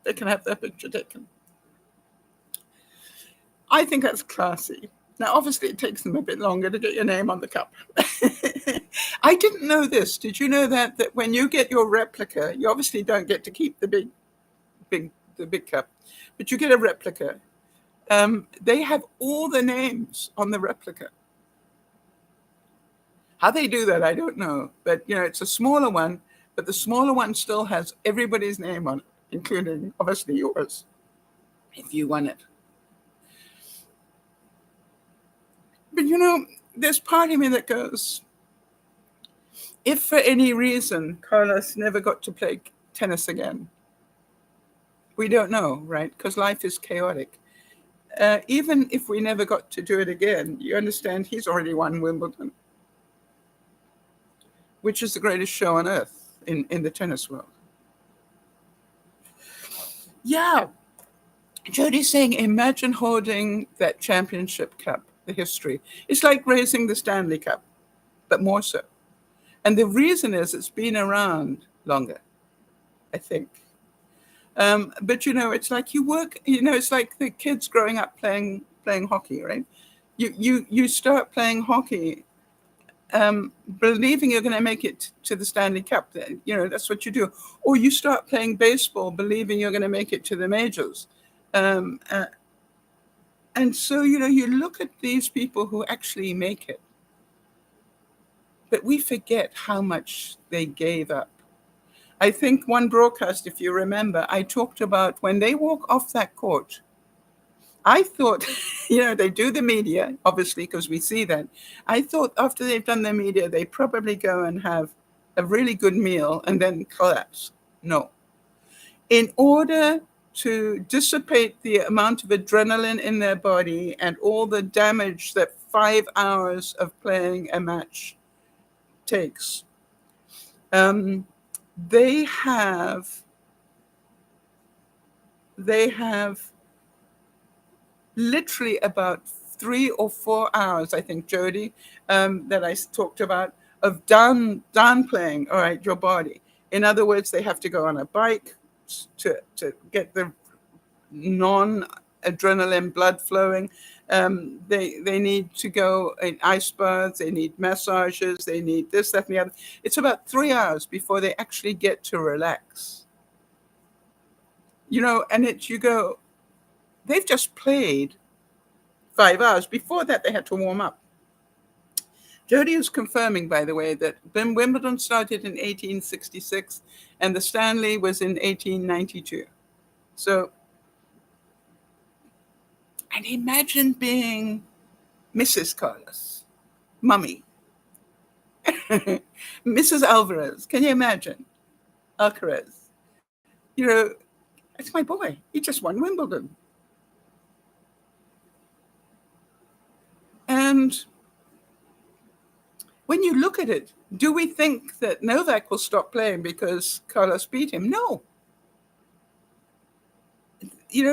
they can have their picture taken. I think that's classy. Now, obviously, it takes them a bit longer to get your name on the cup. I didn't know this. Did you know that when you get your replica, you obviously don't get to keep the big cup, but you get a replica. They have all the names on the replica. How they do that, I don't know. But, it's a smaller one, but the smaller one still has everybody's name on it, including, obviously, yours, if you won it. But, there's part of me that goes, if for any reason Carlos never got to play tennis again, we don't know, right? Because life is chaotic. Even if we never got to do it again, you understand he's already won Wimbledon, which is the greatest show on earth in the tennis world. Yeah. Jody's saying, imagine holding that championship cup, the history. It's like raising the Stanley Cup, but more so. And the reason is it's been around longer, I think. But, it's like you work, it's like the kids growing up playing hockey, right? You start playing hockey believing you're going to make it to the Stanley Cup. That's what you do. Or you start playing baseball believing you're going to make it to the majors. And so, you look at these people who actually make it, but we forget how much they gave up. I think one broadcast, if you remember, I talked about when they walk off that court, I thought, they do the media, obviously, because we see that. I thought after they've done the media, they probably go and have a really good meal and then collapse. No. In order to dissipate the amount of adrenaline in their body and all the damage that 5 hours of playing a match takes, they have literally about 3 or 4 hours, I think, Jody, that I talked about, of downplaying, all right, your body. In other words, they have to go on a bike to get the non-adrenaline blood flowing. They need to go in ice baths, they need massages, they need this, that, and the other. It's about 3 hours before they actually get to relax. And you go, they've just played 5 hours. Before that, they had to warm up. Jody is confirming, by the way, that Wimbledon started in 1866 and the Stanley was in 1892. So, and imagine being Mrs. Carlos, Mummy, Mrs. Alvarez. Can you imagine? Alcaraz. It's my boy. He just won Wimbledon. And when you look at it, do we think that Novak will stop playing because Carlos beat him? No.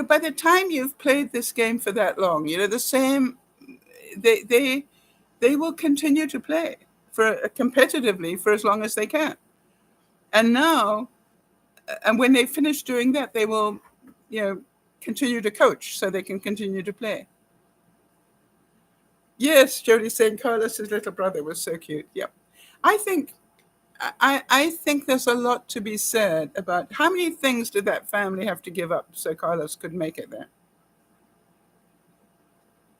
By the time you've played this game for that long, the same, they will continue to play competitively for as long as they can. And now, and when they finish doing that, they will, continue to coach so they can continue to play. Yes, Jody's saying Carlos's little brother was so cute. Yep. I think there's a lot to be said about how many things did that family have to give up so Carlos could make it there.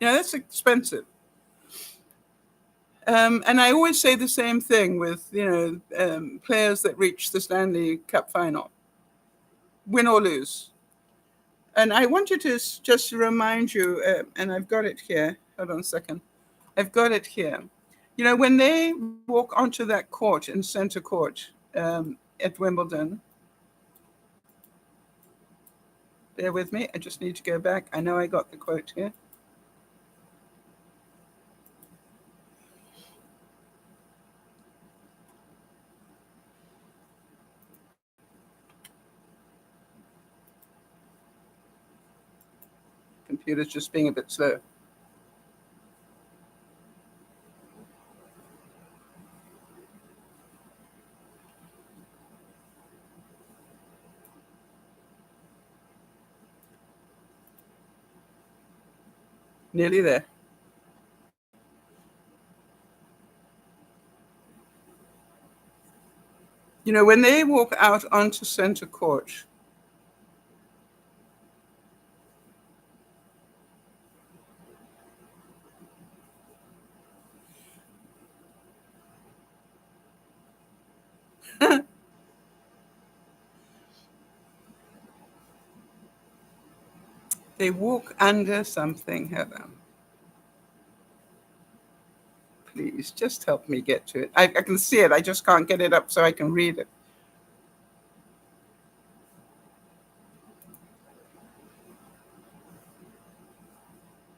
That's expensive. And I always say the same thing with, players that reach the Stanley Cup final, win or lose. And I wanted to just remind you, and I've got it here. Hold on a second. I've got it here. When they walk onto that court in center court at Wimbledon, bear with me. I just need to go back. I know I got the quote here. Computer's just being a bit slow. Nearly there. You know, when they walk out onto center court, they walk under something, Heather. Please, just help me get to it. I can see it. I just can't get it up so I can read it.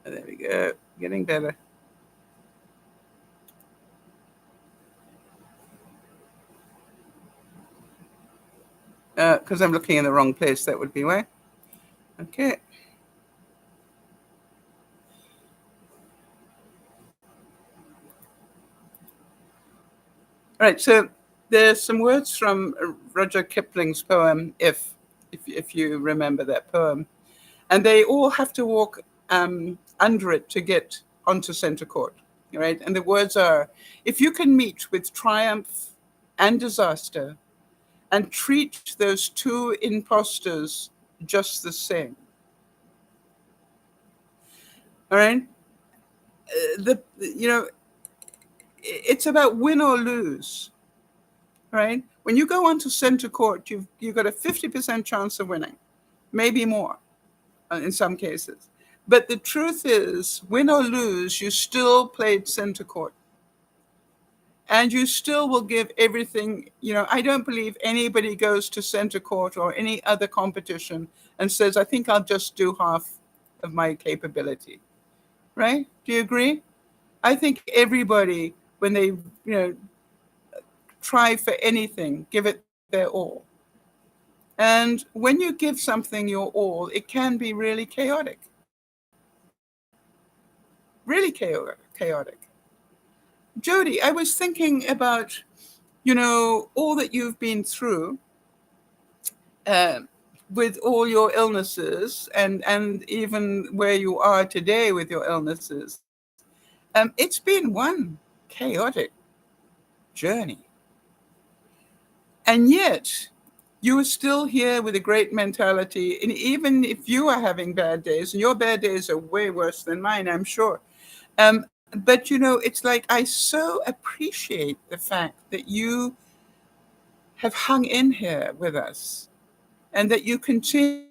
There we go. Getting better. Because I'm looking in the wrong place. That would be why. Okay. All right. So there's some words from Rudyard Kipling's poem, if you remember that poem, and they all have to walk under it to get onto center court. Right. And the words are, if you can meet with triumph and disaster and treat those two impostors just the same. All right. It's about win or lose, right? When you go onto center court, you've got a 50% chance of winning, maybe more in some cases. But the truth is, win or lose, you still played center court. And you still will give everything. I don't believe anybody goes to center court or any other competition and says, I think I'll just do half of my capability. Right? Do you agree? I think everybody, when they, try for anything, give it their all. And when you give something your all, it can be really chaotic. Really chaotic. Jody, I was thinking about, all that you've been through with all your illnesses and even where you are today with your illnesses. It's been one chaotic journey. And yet, you are still here with a great mentality. And even if you are having bad days, and your bad days are way worse than mine, I'm sure. But, it's like I so appreciate the fact that you have hung in here with us and that you continue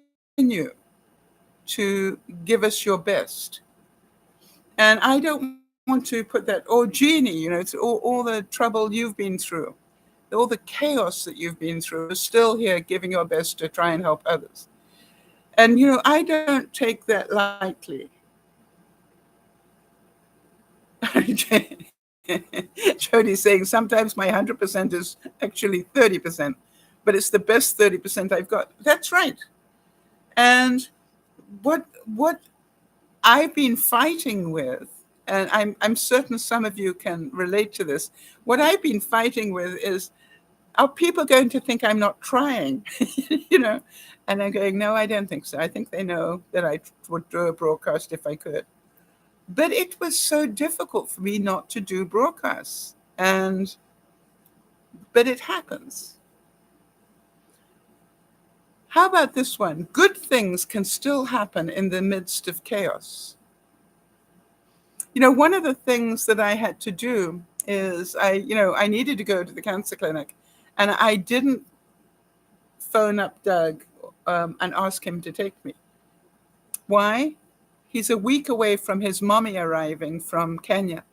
to give us your best. And I don't want to put that, Jeannie, it's all the trouble you've been through. All the chaos that you've been through, is still here giving your best to try and help others. And, I don't take that lightly. Jody's saying sometimes my 100% is actually 30%, but it's the best 30% I've got. That's right. And what I've been fighting with, and I'm certain some of you can relate to this, what I've been fighting with is, are people going to think I'm not trying? And I'm going, no, I don't think so. I think they know that I would do a broadcast if I could. But it was so difficult for me not to do broadcasts. But it happens. How about this one? Good things can still happen in the midst of chaos. One of the things that I had to do is I needed to go to the cancer clinic. And I didn't phone up Doug and ask him to take me. Why? He's a week away from his mommy arriving from Kenya.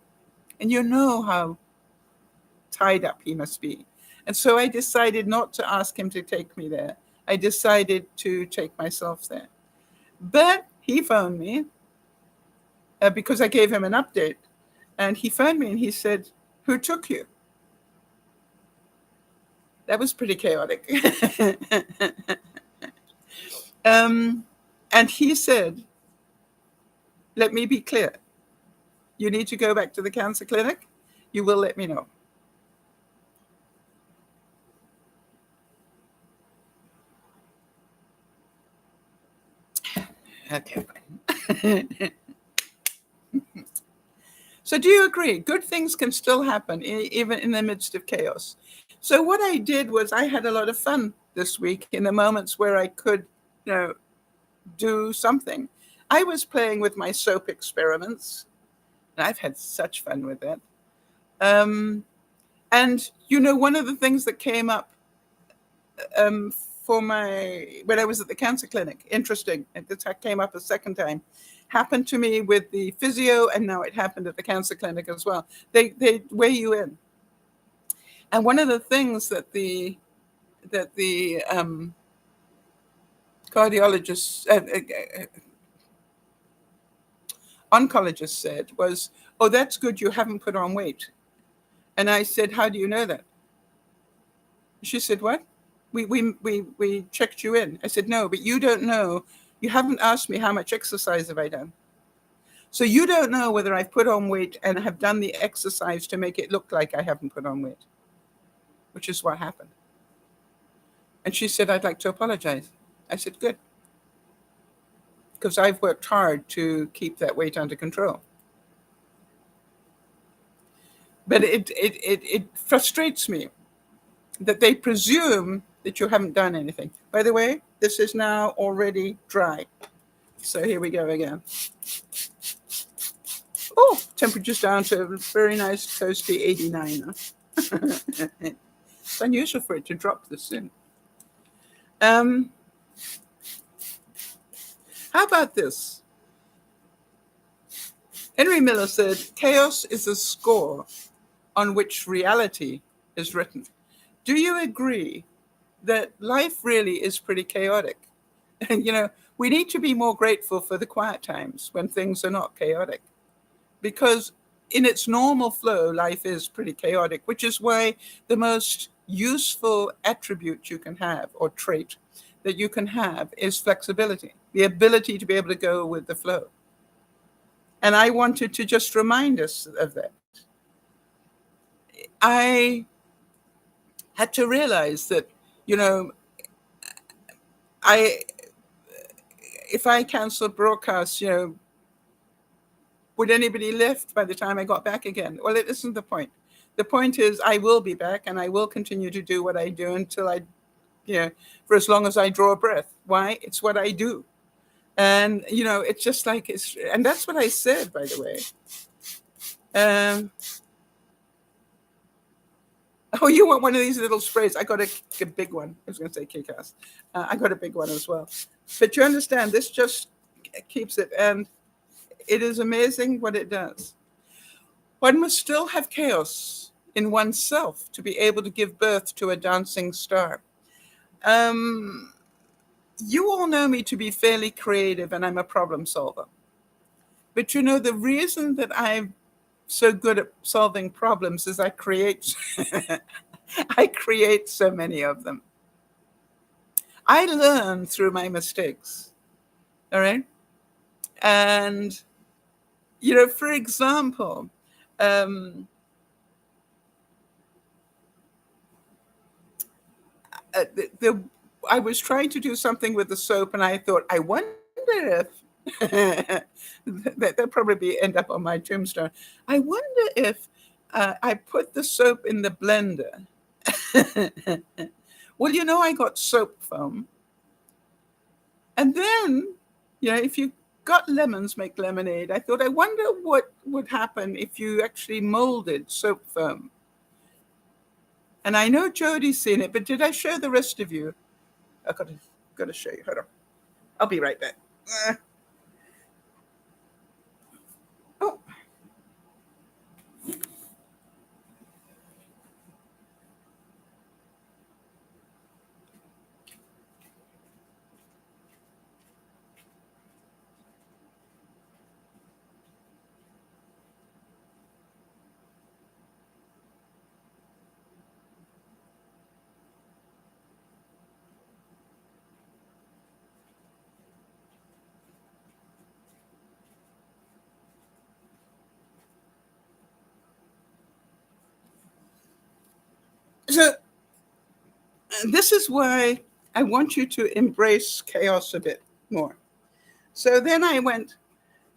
And you know how tied up he must be. And so I decided not to ask him to take me there. I decided to take myself there. But he phoned me because I gave him an update. And he phoned me and he said, who took you? That was pretty chaotic. And he said, let me be clear. You need to go back to the cancer clinic. You will let me know. Okay. So do you agree? Good things can still happen even in the midst of chaos. So what I did was I had a lot of fun this week in the moments where I could, do something. I was playing with my soap experiments, and I've had such fun with it. And one of the things that came up when I was at the cancer clinic, interesting, it came up a second time, happened to me with the physio, and now it happened at the cancer clinic as well. They weigh you in, and one of the things that the cardiologist, oncologist said was, "Oh, that's good. You haven't put on weight." And I said, "How do you know that?" She said, "What? We checked you in." I said, "No, but you don't know. You haven't asked me how much exercise have I done. So you don't know whether I've put on weight and have done the exercise to make it look like I haven't put on weight," which is what happened. And she said, "I'd like to apologize." I said, "Good. Because I've worked hard to keep that weight under control." But it frustrates me that they presume that you haven't done anything. By the way, this is now already dry. So here we go again. Oh, temperature's down to a very nice toasty 89. It's unusual for it to drop this soon. How about this? Henry Miller said, "Chaos is a score on which reality is written." Do you agree that life really is pretty chaotic? And, we need to be more grateful for the quiet times when things are not chaotic, because in its normal flow, life is pretty chaotic, which is why the most useful attribute you can have, or trait that you can have, is flexibility, the ability to be able to go with the flow. And I wanted to just remind us of that. I had to realize that, if I canceled broadcasts, would anybody left by the time I got back again? Well, it isn't the point. The point is I will be back, and I will continue to do what I do until for as long as I draw a breath. Why? It's what I do. And, it's just like, and that's what I said, by the way. Oh, you want one of these little sprays? I got a big one. I was going to say Kick-Ass. I got a big one as well. But you understand, this just keeps it. And it is amazing what it does. One must still have chaos in oneself to be able to give birth to a dancing star. You all know me to be fairly creative, and I'm a problem solver. But the reason that I'm so good at solving problems is I create I create so many of them. I learn through my mistakes. All right. And for example, I was trying to do something with the soap, and I thought, I wonder if that'll probably end up on my tombstone. I wonder if I put the soap in the blender. Well, I got soap foam. And then, if you got lemons, make lemonade. I thought, I wonder what would happen if you actually molded soap foam. And I know Jodi's seen it, but did I show the rest of you? I got to show you. Hold on. I'll be right back. Oh. So this is why I want you to embrace chaos a bit more. So then I went,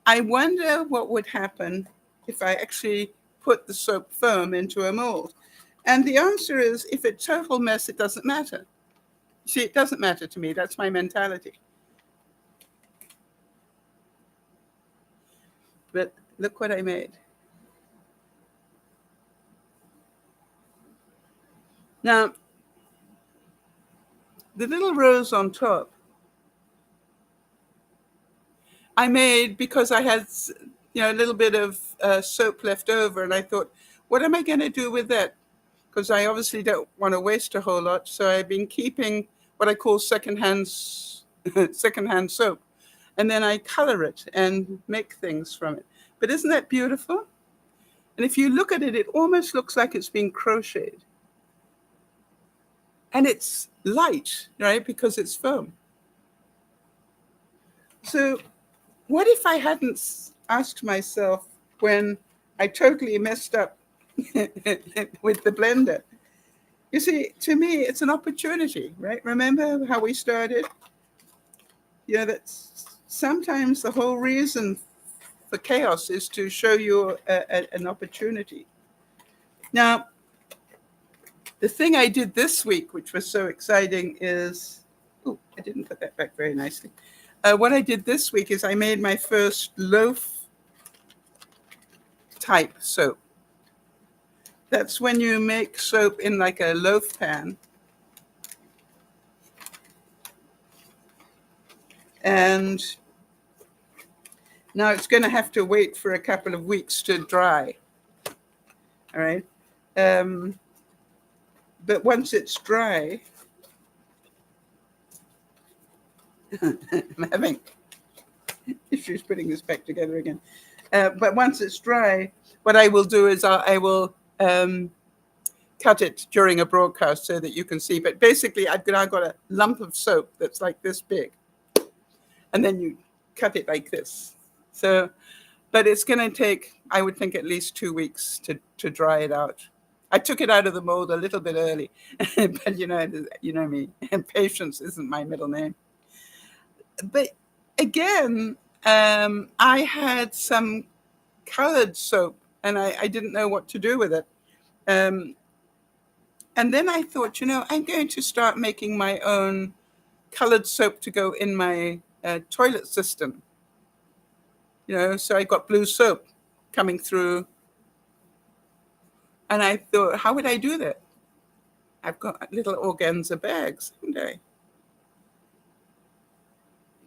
I wonder what would happen if I actually put the soap foam into a mold? And the answer is, if it's a total mess, it doesn't matter. See, it doesn't matter to me. That's my mentality. But look what I made. Now, the little rose on top, I made because I had, a little bit of soap left over, and I thought, what am I going to do with that? Because I obviously don't want to waste a whole lot. So I've been keeping what I call secondhand soap, and then I color it and make things from it. But isn't that beautiful? And if you look at it, it almost looks like it's been crocheted. And it's light, right? Because it's foam. So what if I hadn't asked myself when I totally messed up with the blender? You see, to me, it's an opportunity, right? Remember how we started? That sometimes the whole reason for chaos is to show you an opportunity. Now, the thing I did this week, which was so exciting, is, I didn't put that back very nicely. What I did this week is I made my first loaf type soap. That's when you make soap in like a loaf pan. And now it's going to have to wait for a couple of weeks to dry. All right. But once it's dry, I'm having issues putting this back together again. But once it's dry, what I will do is I will cut it during a broadcast so that you can see. But basically, I've got a lump of soap that's like this big. And then you cut it like this. So, but it's going to take, I would think, at least 2 weeks to dry it out. I took it out of the mold a little bit early, but you know me, and patience isn't my middle name. But again, I had some colored soap, and I didn't know what to do with it. And then I thought, I'm going to start making my own colored soap to go in my toilet system. So I got blue soap coming through. And I thought, how would I do that? I've got little organza bags, haven't I?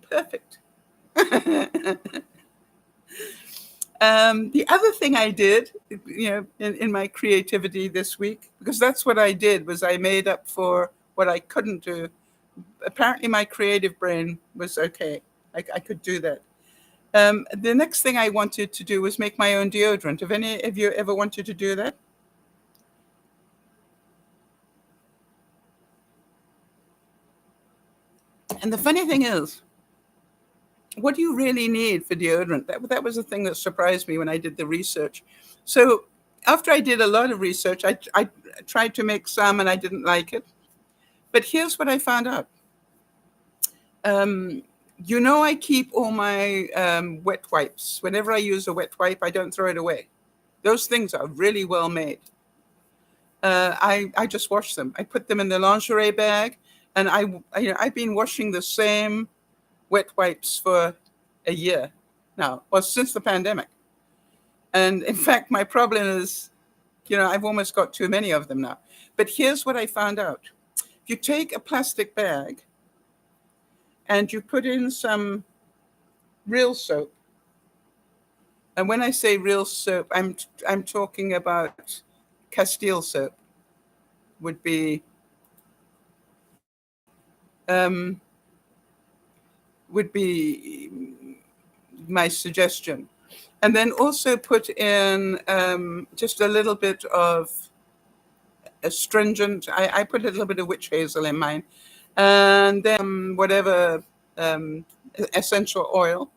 Perfect. The other thing I did, in my creativity this week, because that's what I did, was I made up for what I couldn't do. Apparently my creative brain was okay. I could do that. The next thing I wanted to do was make my own deodorant. Have any of you ever wanted to do that? And the funny thing is, what do you really need for deodorant? That was the thing that surprised me when I did the research. So after I did a lot of research, I tried to make some and I didn't like it. But here's what I found out. I keep all my wet wipes. Whenever I use a wet wipe, I don't throw it away. Those things are really well made. I just wash them. I put them in the lingerie bag, and I've been washing the same wet wipes for a year now, well, since the pandemic. And in fact, my problem is, I've almost got too many of them now. But here's what I found out. If you take a plastic bag and you put in some real soap, and when I say real soap, I'm talking about Castile soap would be my suggestion. And then also put in just a little bit of astringent. I put a little bit of witch hazel in mine. And then whatever essential oil.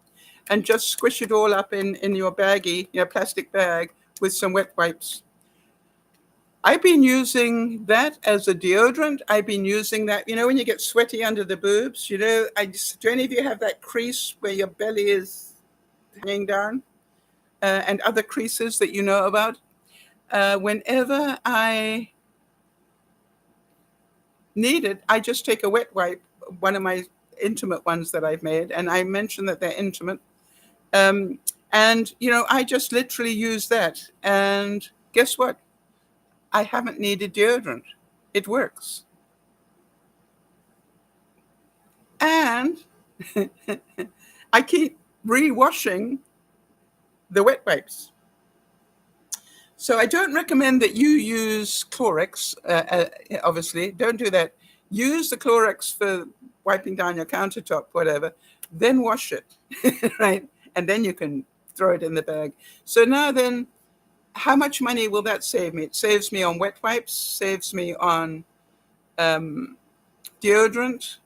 And just squish it all up in your baggie, your plastic bag, with some wet wipes. I've been using that as a deodorant. I've been using that, when you get sweaty under the boobs, do any of you have that crease where your belly is hanging down? and other creases that you know about. Whenever I need it, I just take a wet wipe, one of my intimate ones that I've made, and I mention that they're intimate. And, I just literally use that. And guess what? I haven't needed deodorant. It works. And I keep re-washing the wet wipes. So I don't recommend that you use Clorox, obviously. Don't do that. Use the Clorox for wiping down your countertop, whatever, then wash it, right? And then you can throw it in the bag. So now then, how much money will that save me? It saves me on wet wipes, saves me on deodorant,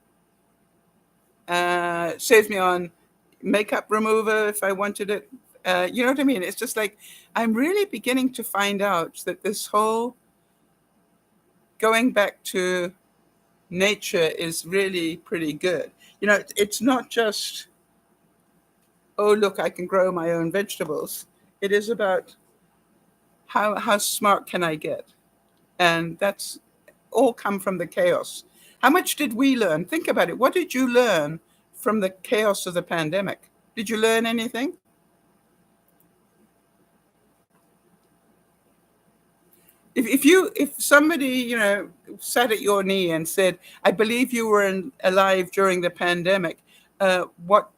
saves me on makeup remover if I wanted it. You know what I mean? It's just like, I'm really beginning to find out that this whole going back to nature is really pretty good. It's not just, oh, look, I can grow my own vegetables. It is about how smart can I get? And that's all come from the chaos. How much did we learn? Think about it. What did you learn from the chaos of the pandemic? Did you learn anything? If somebody, sat at your knee and said, I believe you were alive during the pandemic, what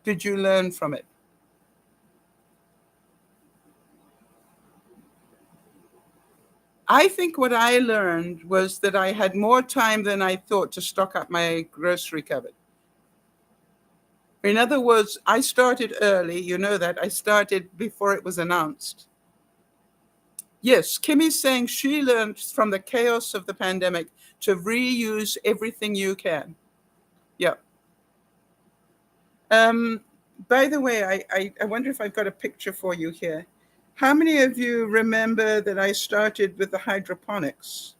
did you learn from it? I think what I learned was that I had more time than I thought to stock up my grocery cupboard. In other words, I started early. You know that. I started before it was announced. Yes, Kimmy's saying she learned from the chaos of the pandemic to reuse everything you can. Yeah. By the way, I wonder if I've got a picture for you here. How many of you remember that I started with the hydroponics?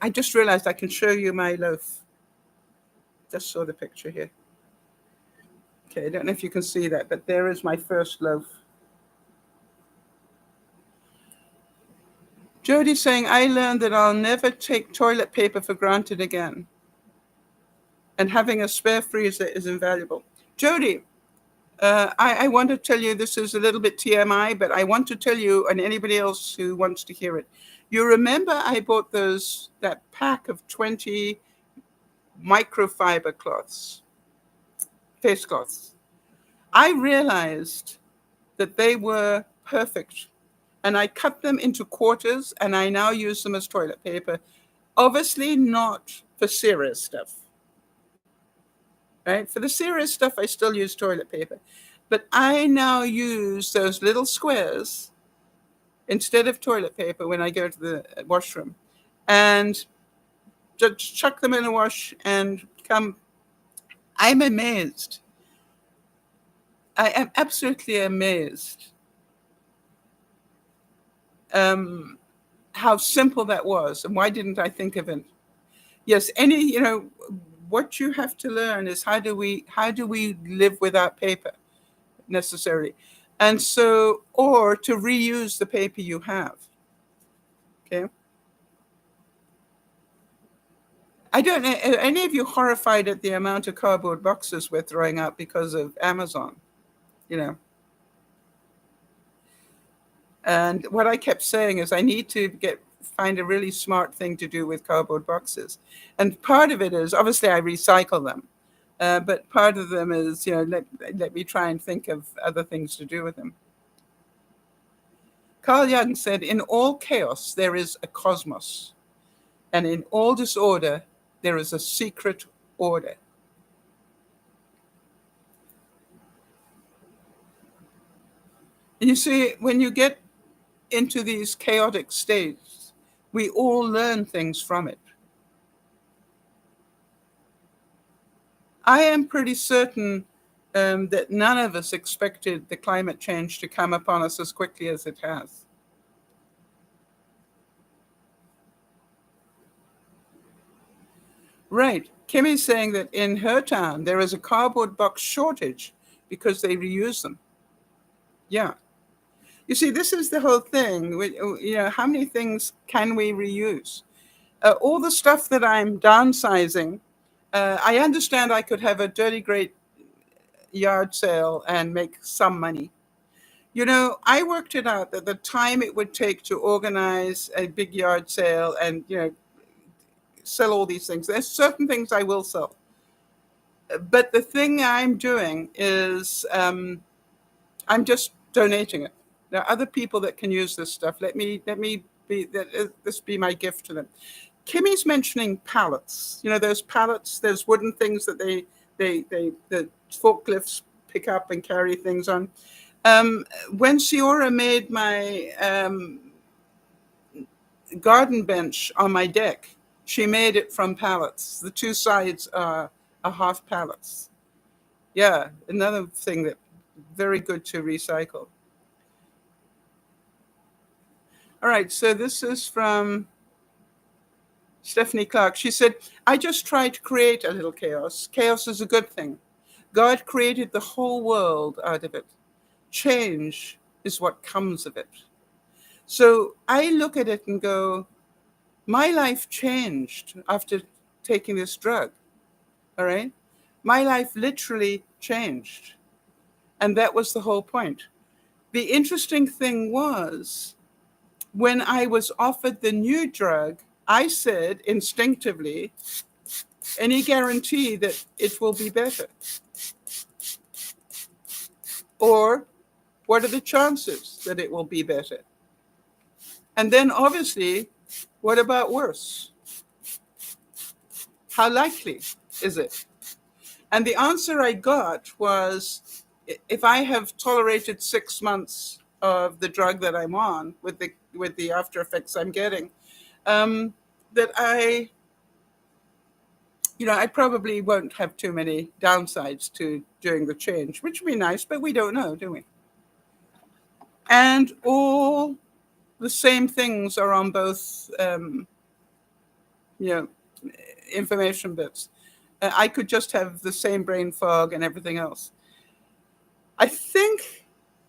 I just realized I can show you my loaf. Just saw the picture here. Okay, I don't know if you can see that, but there is my first loaf. Jody's saying, I learned that I'll never take toilet paper for granted again. And having a spare freezer is invaluable. Jody, I want to tell you, this is a little bit TMI, but I want to tell you, and anybody else who wants to hear it, you remember I bought that pack of 20 microfiber cloths, face cloths. I realized that they were perfect, and I cut them into quarters, and I now use them as toilet paper. Obviously not for serious stuff. Right? For the serious stuff, I still use toilet paper. But I now use those little squares instead of toilet paper when I go to the washroom, and just chuck them in a wash and come. I'm amazed. I am absolutely amazed how simple that was, and why didn't I think of it? Yes, what you have to learn is how do we live without paper necessarily, and so, or to reuse the paper you have. Okay. I don't know, are any of you horrified at the amount of cardboard boxes we're throwing out because of Amazon? And what I kept saying is I need to find a really smart thing to do with cardboard boxes. And part of it is, obviously, I recycle them. But part of them is, let me try and think of other things to do with them. Carl Jung said, in all chaos, there is a cosmos. And in all disorder, there is a secret order. And you see, when you get into these chaotic states, we all learn things from it. I am pretty certain that none of us expected the climate change to come upon us as quickly as it has. Right. Kimmy's saying that in her town there is a cardboard box shortage because they reuse them. Yeah. You see, this is the whole thing. How many things can we reuse? All the stuff that I'm downsizing, I understand I could have a dirty great yard sale and make some money. I worked it out that the time it would take to organize a big yard sale and, sell all these things. There's certain things I will sell. But the thing I'm doing is I'm just donating it. There are other people that can use this stuff. Let me be this be my gift to them. Kimmy's mentioning pallets. Those pallets, those wooden things that the forklifts pick up and carry things on. When Siora made my garden bench on my deck, she made it from pallets. The two sides are half pallets. Yeah, another thing that very good to recycle. All right, so this is from Stephanie Clark. She said, I just try to create a little chaos. Chaos is a good thing. God created the whole world out of it. Change is what comes of it. So I look at it and go, my life changed after taking this drug. All right? My life literally changed. And that was the whole point. The interesting thing was, when I was offered the new drug, I said instinctively, any guarantee that it will be better? Or what are the chances that it will be better? And then obviously, what about worse? How likely is it? And the answer I got was, if I have tolerated 6 months of the drug that I'm on with the after effects I'm getting, that I probably won't have too many downsides to doing the change, which would be nice, but we don't know, do we? And all the same things are on both, information bits. I could just have the same brain fog and everything else. I think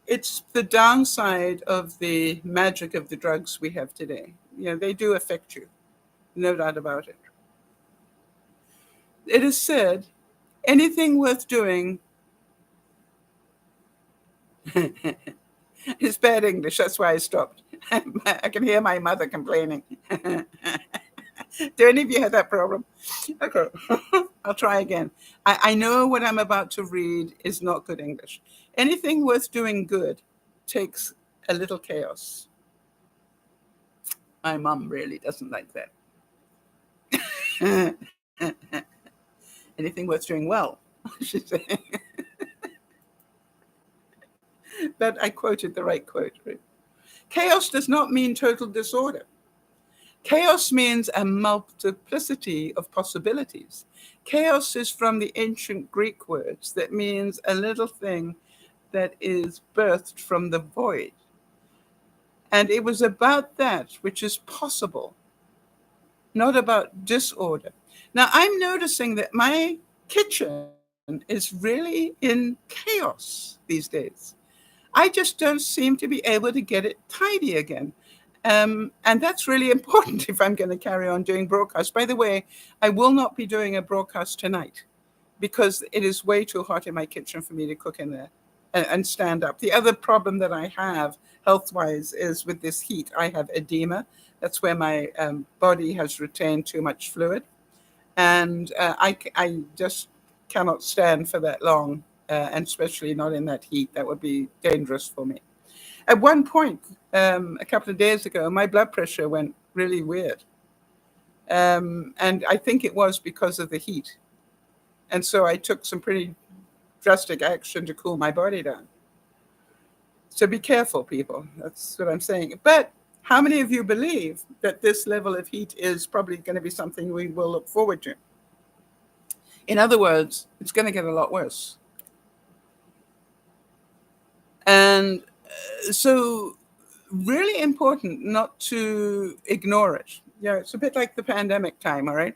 it's the downside of the magic of the drugs we have today. They do affect you, no doubt about it. It is said, anything worth doing is bad English. That's why I stopped. I can hear my mother complaining. Do any of you have that problem? Okay, I'll try again. I know what I'm about to read is not good English. Anything worth doing good takes a little chaos. My mom really doesn't like that. Anything worth doing well, she's saying. But I quoted the right quote. Right? Chaos does not mean total disorder. Chaos means a multiplicity of possibilities. Chaos is from the ancient Greek words that means a little thing that is birthed from the void. And it was about that which is possible, not about disorder. Now, I'm noticing that my kitchen is really in chaos these days. I just don't seem to be able to get it tidy again. And that's really important if I'm going to carry on doing broadcasts. By the way, I will not be doing a broadcast tonight because it is way too hot in my kitchen for me to cook in there and stand up. The other problem that I have health-wise is with this heat. I have edema. That's where my body has retained too much fluid. And I just cannot stand for that long, and especially not in that heat. That would be dangerous for me. At one point, a couple of days ago, my blood pressure went really weird. And I think it was because of the heat. And so I took some pretty drastic action to cool my body down. So be careful, people. That's what I'm saying. But how many of you believe that this level of heat is probably going to be something we will look forward to? In other words, it's going to get a lot worse. And so really important not to ignore it. It's a bit like the pandemic time, all right?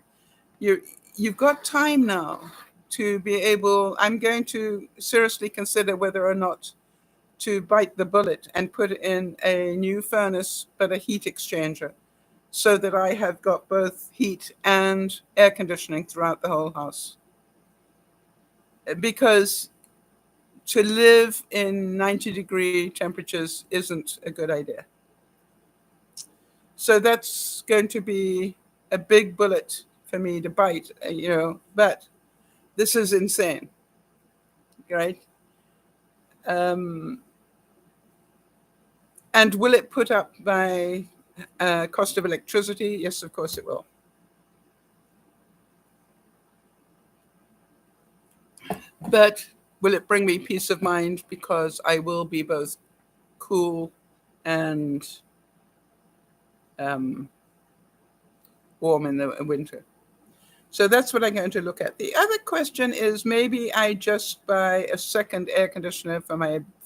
you've got time now to be able, I'm going to seriously consider whether or not to bite the bullet and put in a new furnace, but a heat exchanger, so that I have got both heat and air conditioning throughout the whole house. Because to live in 90-degree temperatures isn't a good idea. So that's going to be a big bullet for me to bite, but this is insane, right? And will it put up my cost of electricity? Yes, of course it will. But will it bring me peace of mind, because I will be both cool and warm in the winter? So that's what I'm going to look at. The other question is, maybe I just buy a second air conditioner for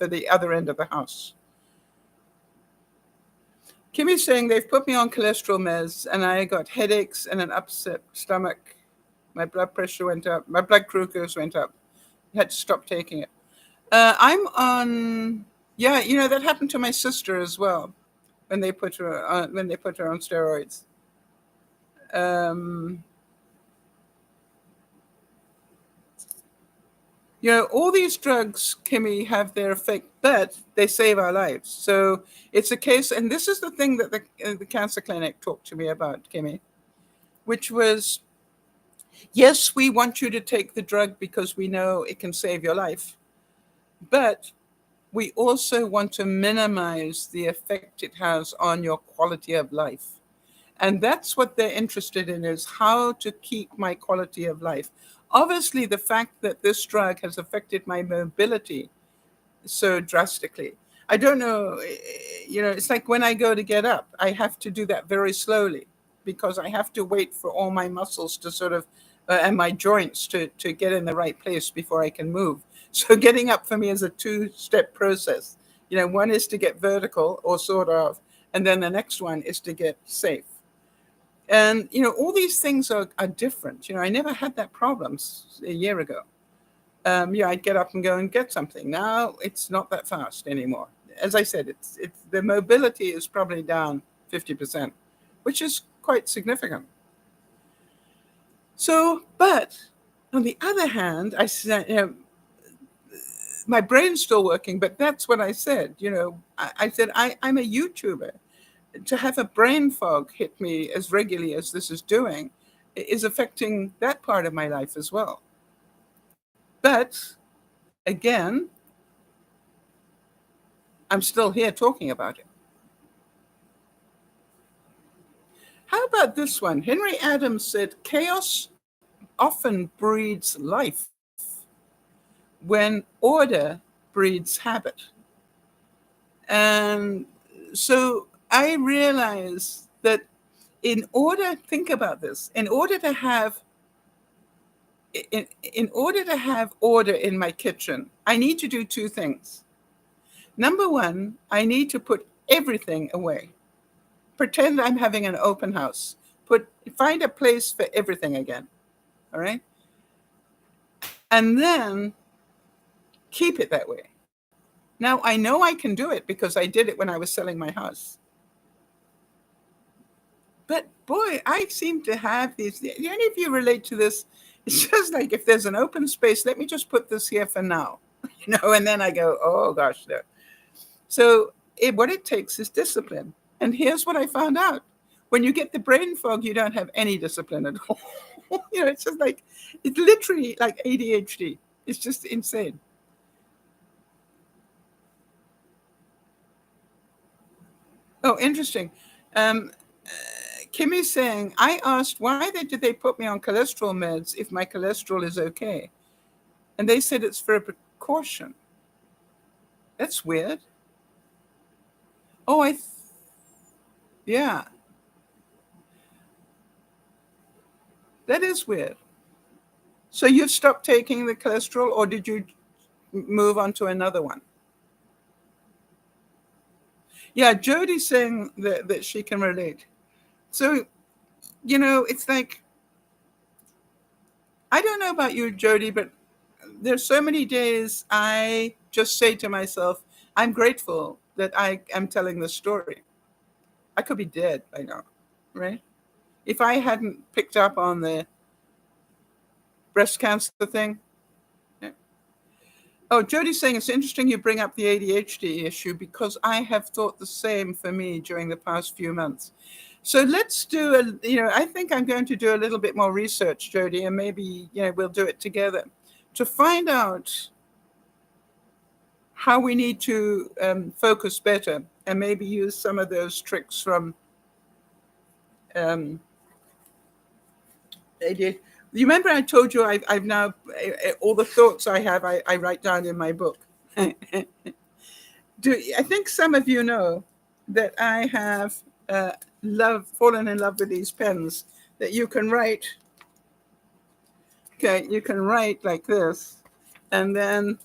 the other end of the house. Kimmy's saying they've put me on cholesterol meds and I got headaches and an upset stomach. My blood pressure went up. My blood glucose went up. I had to stop taking it. I'm on, that happened to my sister as well when they put her on steroids. All these drugs, Kimmy, have their effect, but they save our lives. So it's a case, and this is the thing that the cancer clinic talked to me about, Kimmy, which was, yes, we want you to take the drug because we know it can save your life, but we also want to minimize the effect it has on your quality of life. And that's what they're interested in, is how to keep my quality of life. Obviously, the fact that this drug has affected my mobility so drastically, I don't know, it's like when I go to get up, I have to do that very slowly, because I have to wait for all my muscles to sort of, and my joints to get in the right place before I can move. So getting up for me is a two-step process. One is to get vertical, or sort of, and then the next one is to get safe. And, all these things are different. I never had that problem a year ago. I'd get up and go and get something. Now it's not that fast anymore. As I said, it's the mobility is probably down 50%, which is quite significant. So, but on the other hand, I said, my brain's still working, but that's what I said. I said, I'm a YouTuber. To have a brain fog hit me as regularly as this is doing is affecting that part of my life as well. But again, I'm still here talking about it. How about this one? Henry Adams said, chaos often breeds life when order breeds habit. And so I realize that think about this, in order to have order in my kitchen, I need to do two things. Number one, I need to put everything away. Pretend I'm having an open house. Find a place for everything again. All right? And then keep it that way. Now, I know I can do it because I did it when I was selling my house. But boy, I seem to have these. Do any of you relate to this? It's just like, if there's an open space, let me just put this here for now, and then I go, oh gosh, no. So what it takes is discipline. And here's what I found out. When you get the brain fog, you don't have any discipline at all. It's just like, it's literally like ADHD. It's just insane. Oh, interesting. Kimmy's saying, I asked why did they put me on cholesterol meds if my cholesterol is okay? And they said it's for a precaution. That's weird. Oh, yeah. That is weird. So you've stopped taking the cholesterol, or did you move on to another one? Yeah, Jody's saying that she can relate. So, it's like, I don't know about you, Jody, but there's so many days I just say to myself, I'm grateful that I am telling this story. I could be dead by now, right? If I hadn't picked up on the breast cancer thing. Yeah. Oh, Jody's saying it's interesting you bring up the ADHD issue because I have thought the same for me during the past few months. So let's do I think I'm going to do a little bit more research, Jody, and maybe, we'll do it together to find out how we need to focus better and maybe use some of those tricks from ADHD. You remember I told you I've now, all the thoughts I have, I write down in my book. I think some of you know that I have fallen in love with these pens that you can write. Okay, you can write like this, and then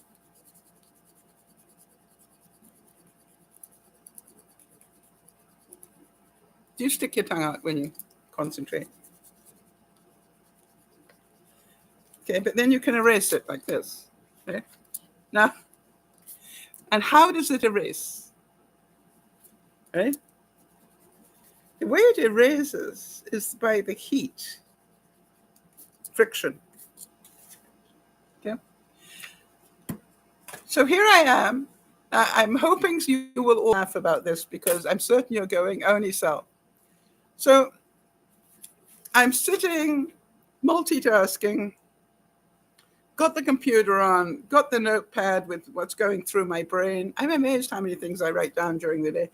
do you stick your tongue out when you concentrate? Okay, but then you can erase it like this. Okay? Now, and how does it erase? Right? The way it erases is by the heat, friction. Okay? So here I am. I'm hoping you will all laugh about this because I'm certain you're going, only so. So I'm sitting, multitasking, got the computer on, got the notepad with what's going through my brain. I'm amazed how many things I write down during the day.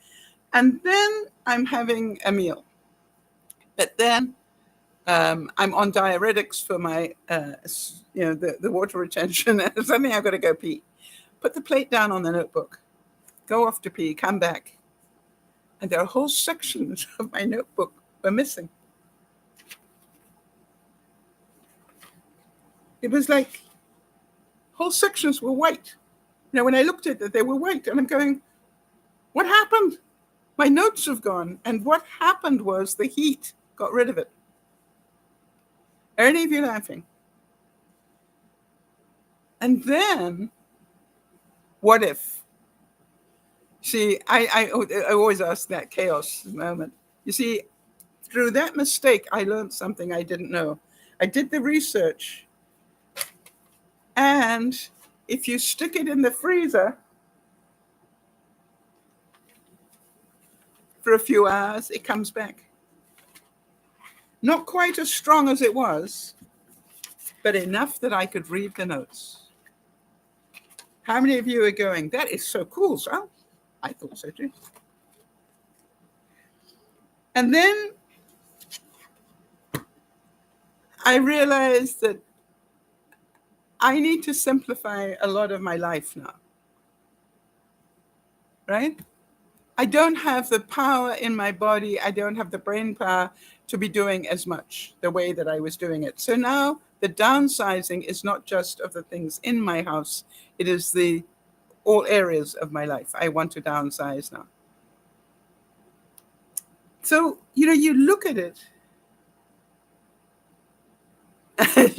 And then I'm having a meal. But then I'm on diuretics for my, the water retention. Suddenly I've got to go pee. Put the plate down on the notebook, go off to pee, come back. And there are whole sections of my notebook were missing. It was like whole sections were white. When I looked at it, they were white. And I'm going, what happened? My notes have gone. And what happened was the heat got rid of it. Are any of you laughing? And then, what if? See, I always ask that chaos moment. You see, through that mistake, I learned something I didn't know. I did the research. And if you stick it in the freezer for a few hours, it comes back. Not quite as strong as it was, but enough that I could read the notes. How many of you are going, that is so cool, Sal? I thought so too. And then I realized that I need to simplify a lot of my life now, right? I don't have the power in my body. I don't have the brain power to be doing as much the way that I was doing it. So now the downsizing is not just of the things in my house. It is all areas of my life. I want to downsize now. So, you look at it.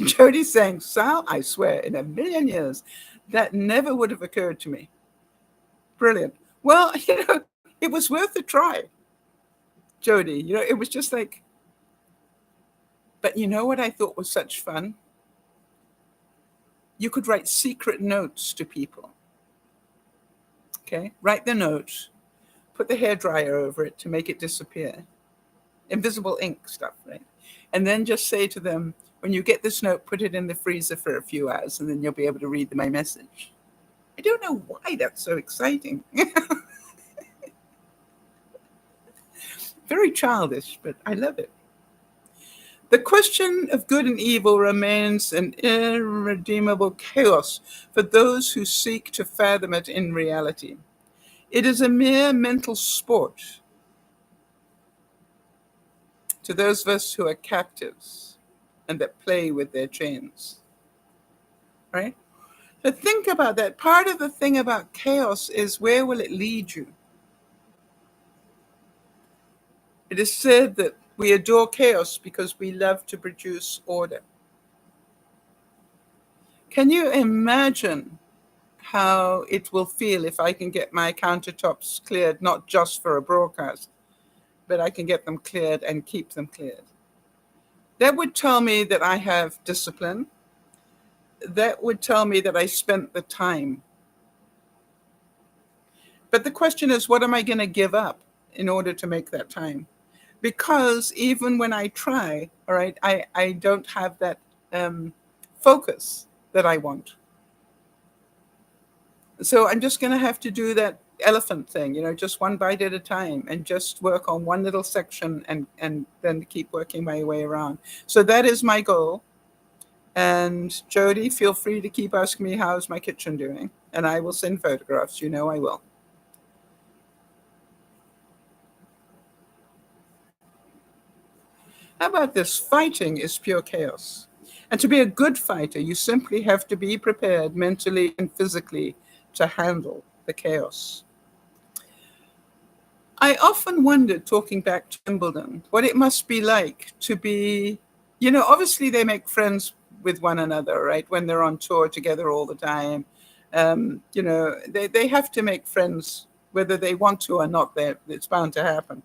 Jody's saying, Sal, I swear, in a million years, that never would have occurred to me. Brilliant. Well, it was worth a try, Jody. It was just like, but you know what I thought was such fun? You could write secret notes to people. Okay, write the note, put the hairdryer over it to make it disappear. Invisible ink stuff, right? And then just say to them, when you get this note, put it in the freezer for a few hours, and then you'll be able to read my message. I don't know why that's so exciting. Very childish, but I love it. The question of good and evil remains an irredeemable chaos for those who seek to fathom it in reality. It is a mere mental sport to those of us who are captives and that play with their chains, right? So think about that. Part of the thing about chaos is, where will it lead you? It is said that we adore chaos because we love to produce order. Can you imagine how it will feel if I can get my countertops cleared, not just for a broadcast, but I can get them cleared and keep them cleared? That would tell me that I have discipline. That would tell me that I spent the time. But the question is, what am I going to give up in order to make that time? Because even when I try, all right, I don't have that focus that I want. So I'm just going to have to do that elephant thing, just one bite at a time, and just work on one little section and then keep working my way around. So that is my goal. And Jody, feel free to keep asking me how's my kitchen doing, and I will send photographs. I will. How about this? Fighting is pure chaos. And to be a good fighter, you simply have to be prepared mentally and physically to handle the chaos. I often wondered, talking back to Wimbledon, what it must be like to be, obviously they make friends with one another, right? When they're on tour together all the time. They have to make friends, whether they want to or not, it's bound to happen.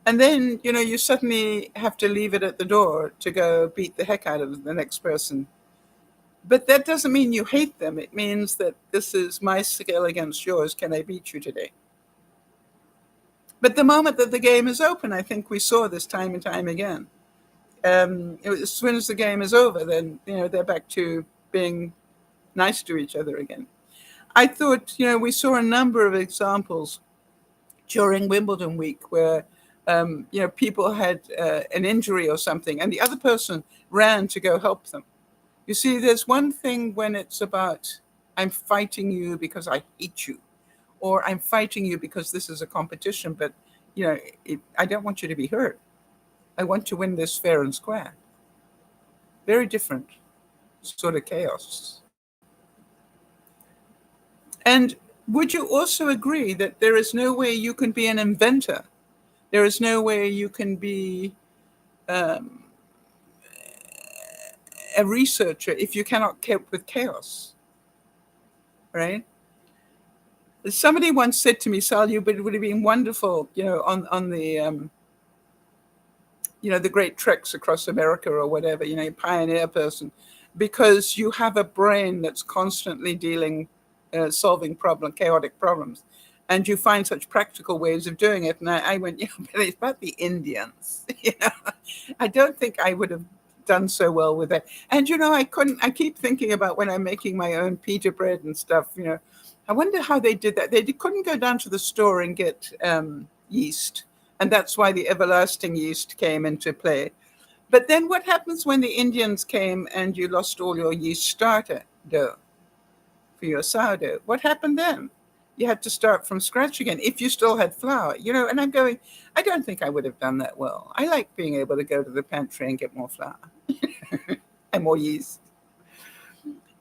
And then, you suddenly have to leave it at the door to go beat the heck out of the next person. But that doesn't mean you hate them. It means that this is my skill against yours. Can I beat you today? But the moment that the game is open, I think we saw this time and time again. As soon as the game is over, then, they're back to being nice to each other again. I thought, we saw a number of examples during Wimbledon week where, people had an injury or something, and the other person ran to go help them. You see, there's one thing when it's about, I'm fighting you because I hate you, or I'm fighting you because this is a competition, but, I don't want you to be hurt. I want to win this fair and square. Very different sort of chaos. And would you also agree that there is no way you can be an inventor? There is no way you can be a researcher if you cannot cope with chaos, right? Somebody once said to me, Sal, it would have been wonderful, on the, the great treks across America or whatever, pioneer person, because you have a brain that's constantly solving chaotic problems. And you find such practical ways of doing it. And I went, but it's about the Indians. I don't think I would have done so well with that. And, I keep thinking about when I'm making my own pita bread and stuff, I wonder how they did that. They couldn't go down to the store and get yeast. And that's why the everlasting yeast came into play. But then what happens when the Indians came and you lost all your yeast starter dough for your sourdough? What happened then? You had to start from scratch again if you still had flour, and I'm going, I don't think I would have done that well. I like being able to go to the pantry and get more flour and more yeast.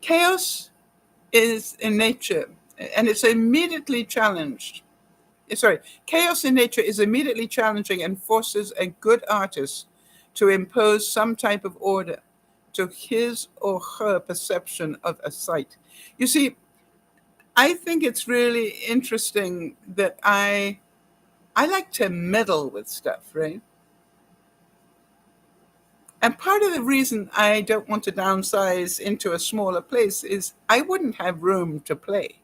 Chaos is in nature, and it's immediately challenged. Chaos in nature is immediately challenging and forces a good artist to impose some type of order to his or her perception of a sight. You see, I think it's really interesting that I like to meddle with stuff, right? And part of the reason I don't want to downsize into a smaller place is I wouldn't have room to play.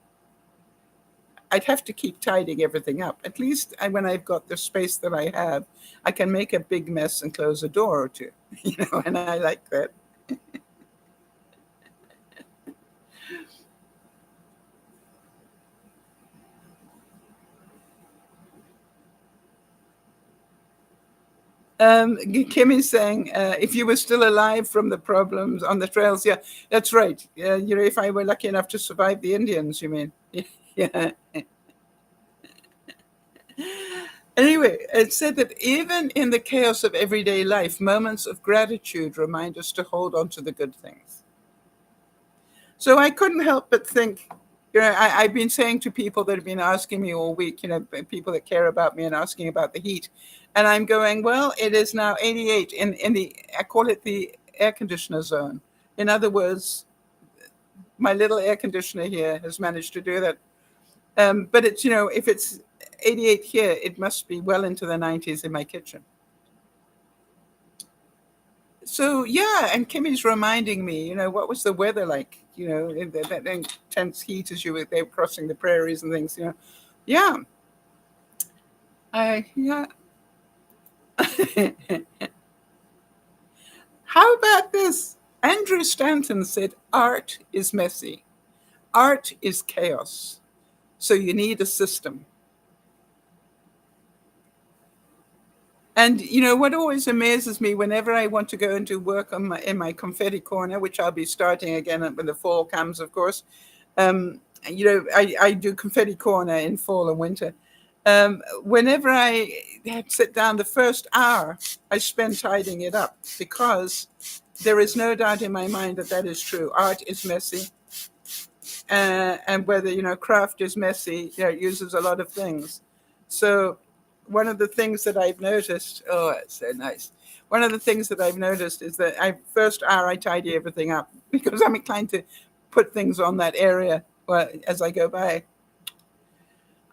I'd have to keep tidying everything up. At least when I've got the space that I have, I can make a big mess and close a door or two, and I like that. Kim is saying, if you were still alive from the problems on the trails, yeah, that's right. If I were lucky enough to survive the Indians, you mean? Yeah. Anyway, it said that even in the chaos of everyday life, moments of gratitude remind us to hold on to the good things. So I couldn't help but think, I've been saying to people that have been asking me all week, people that care about me and asking about the heat. And I'm going, well, it is now 88 in I call it the air conditioner zone. In other words, my little air conditioner here has managed to do that. But it's, if it's 88 here, it must be well into the 90s in my kitchen. So yeah, and Kimmy's reminding me, what was the weather like? In that intense heat as they were crossing the prairies and things. Yeah, yeah. How about this? Andrew Stanton said, "Art is messy. Art is chaos. So you need a system." And what always amazes me whenever I want to go and do work in my confetti corner, which I'll be starting again when the fall comes, of course. I do confetti corner in fall and winter. Whenever I sit down, the first hour I spend tidying it up, because there is no doubt in my mind that is true. Art is messy, and whether craft is messy, it uses a lot of things. So one of the things that I've noticed, oh, it's so nice. One of the things that I've noticed is that first hour I tidy everything up because I'm inclined to put things on that area as I go by.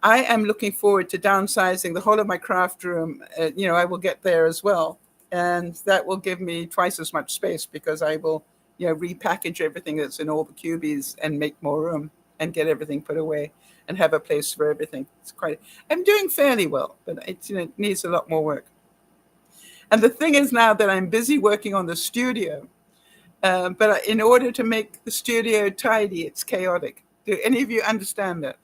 I am looking forward to downsizing the whole of my craft room. I will get there as well. And that will give me twice as much space because I will, repackage everything that's in all the cubies and make more room and get everything put away and have a place for everything. I'm doing fairly well, but it needs a lot more work. And the thing is now that I'm busy working on the studio, but in order to make the studio tidy, it's chaotic. Do any of you understand that?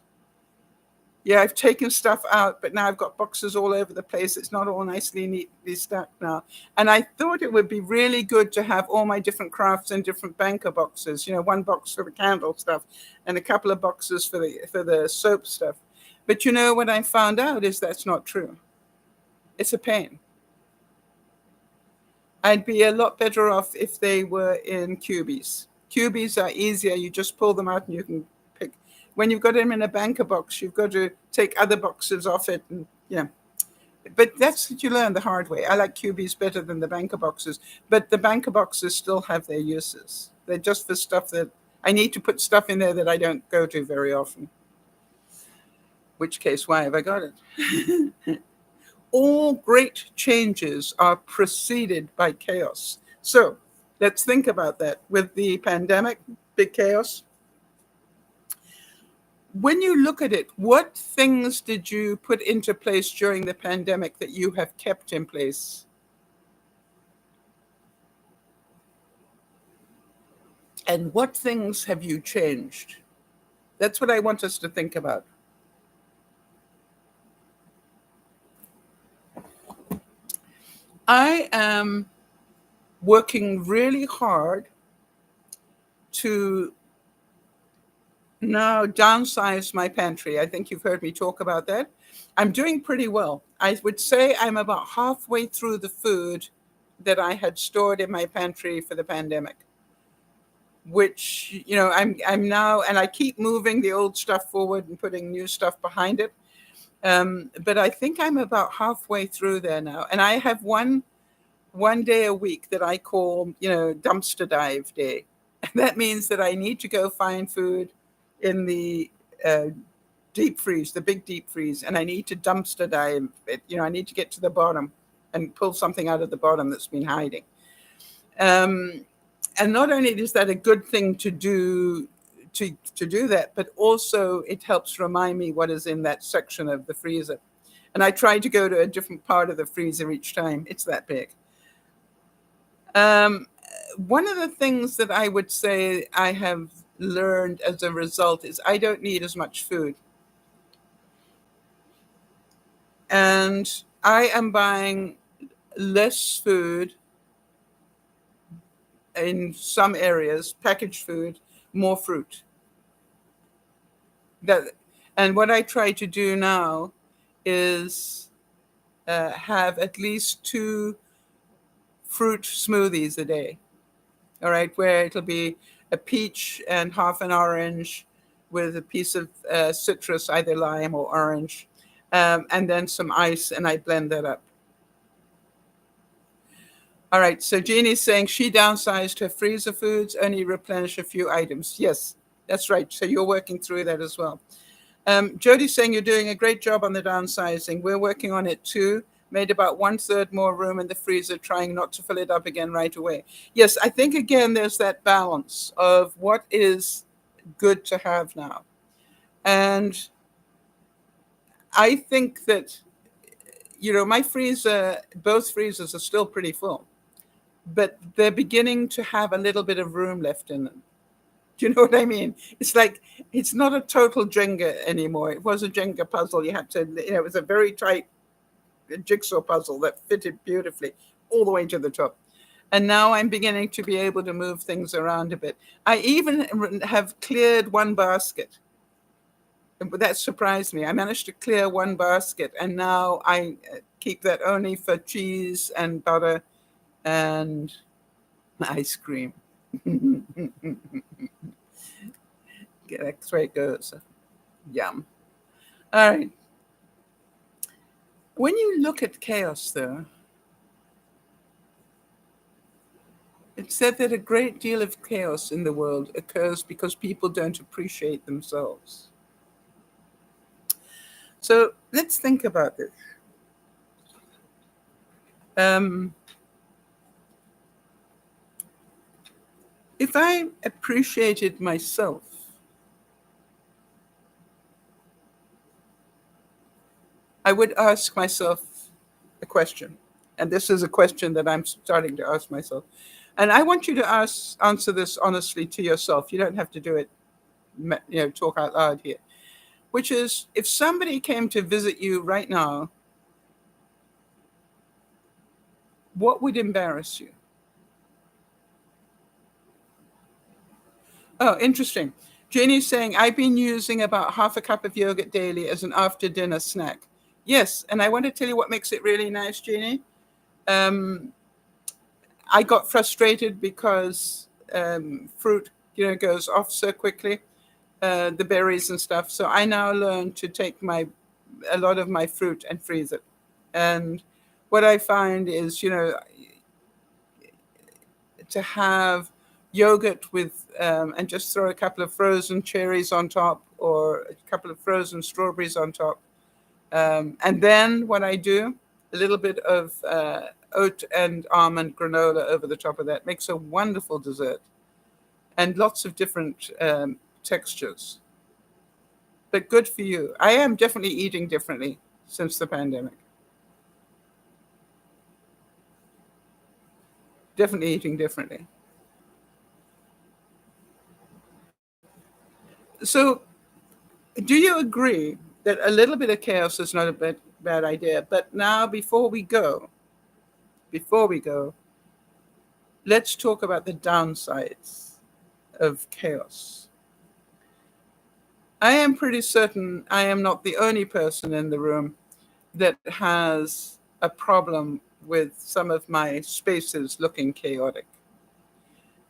Yeah, I've taken stuff out, but now I've got boxes all over the place. It's not all nicely, neatly stacked now. And I thought it would be really good to have all my different crafts in different banker boxes. One box for the candle stuff and a couple of boxes for the soap stuff. But what I found out is that's not true. It's a pain. I'd be a lot better off if they were in cubies. Cubies are easier. You just pull them out and you can pick. When you've got them in a banker box, you've got to take other boxes off it. And but that's what you learn the hard way. I like cubies better than the banker boxes, but the banker boxes still have their uses. They're just for stuff that I need to put stuff in there that I don't go to very often. Which case, why have I got it? All great changes are preceded by chaos. So let's think about that. With the pandemic, big chaos. When you look at it, what things did you put into place during the pandemic that you have kept in place? And what things have you changed? That's what I want us to think about. I am working really hard to now downsize my pantry. I think you've heard me talk about that. I'm doing pretty well. I would say I'm about halfway through the food that I had stored in my pantry for the pandemic, which, I'm now, and I keep moving the old stuff forward and putting new stuff behind it. But I think I'm about halfway through there now. And I have one day a week that I call, dumpster dive day. And that means that I need to go find food in the deep freeze, the big deep freeze, and I need to dumpster dive it. I need to get to the bottom and pull something out of the bottom that's been hiding. And not only is that a good thing to do that, but also it helps remind me what is in that section of the freezer. And I try to go to a different part of the freezer each time. It's that big. One of the things that I would say I have learned as a result is I don't need as much food. And I am buying less food in some areas, packaged food, more fruit. And what I try to do now is have at least 2 fruit smoothies a day. All right, where it'll be a peach and half an orange with a piece of citrus, either lime or orange, and then some ice, and I blend that up. All right, so Jeannie's saying she downsized her freezer foods, only replenish a few items. Yes, That's right. So you're working through that as well. Jody's saying you're doing a great job on the downsizing. We're working on it too. Made about 1/3 more room in the freezer, trying not to fill it up again right away. Yes, I think again there's that balance of what is good to have now. And I think that, my freezer, both freezers are still pretty full, but they're beginning to have a little bit of room left in them. Do you know what I mean? It's like, it's not a total Jenga anymore. It was a Jenga puzzle. You had to, it was a very tight jigsaw puzzle that fitted beautifully all the way to the top. And now I'm beginning to be able to move things around a bit. I even have cleared one basket. That surprised me. I managed to clear one basket, and now I keep that only for cheese and butter and ice cream. That's where it goes. Yum. All right. When you look at chaos, though, it's said that a great deal of chaos in the world occurs because people don't appreciate themselves. So let's think about this. If I appreciated myself, I would ask myself a question. And this is a question that I'm starting to ask myself. And I want you to answer this honestly to yourself. You don't have to do it, talk out loud here. Which is, if somebody came to visit you right now, what would embarrass you? Oh, interesting. Jeannie's saying, I've been using about half a cup of yogurt daily as an after dinner snack. Yes, and I want to tell you what makes it really nice, Jeannie. I got frustrated because fruit, goes off so quickly, the berries and stuff. So I now learn to take a lot of my fruit and freeze it. And what I find is, to have yogurt with, and just throw a couple of frozen cherries on top or a couple of frozen strawberries on top. And then what I do, a little bit of oat and almond granola over the top of that makes a wonderful dessert, and lots of different textures. But good for you. I am definitely eating differently since the pandemic. Definitely eating differently. So do you agree that a little bit of chaos is not a bad idea? But now, before we go, let's talk about the downsides of chaos. I am pretty certain I am not the only person in the room that has a problem with some of my spaces looking chaotic.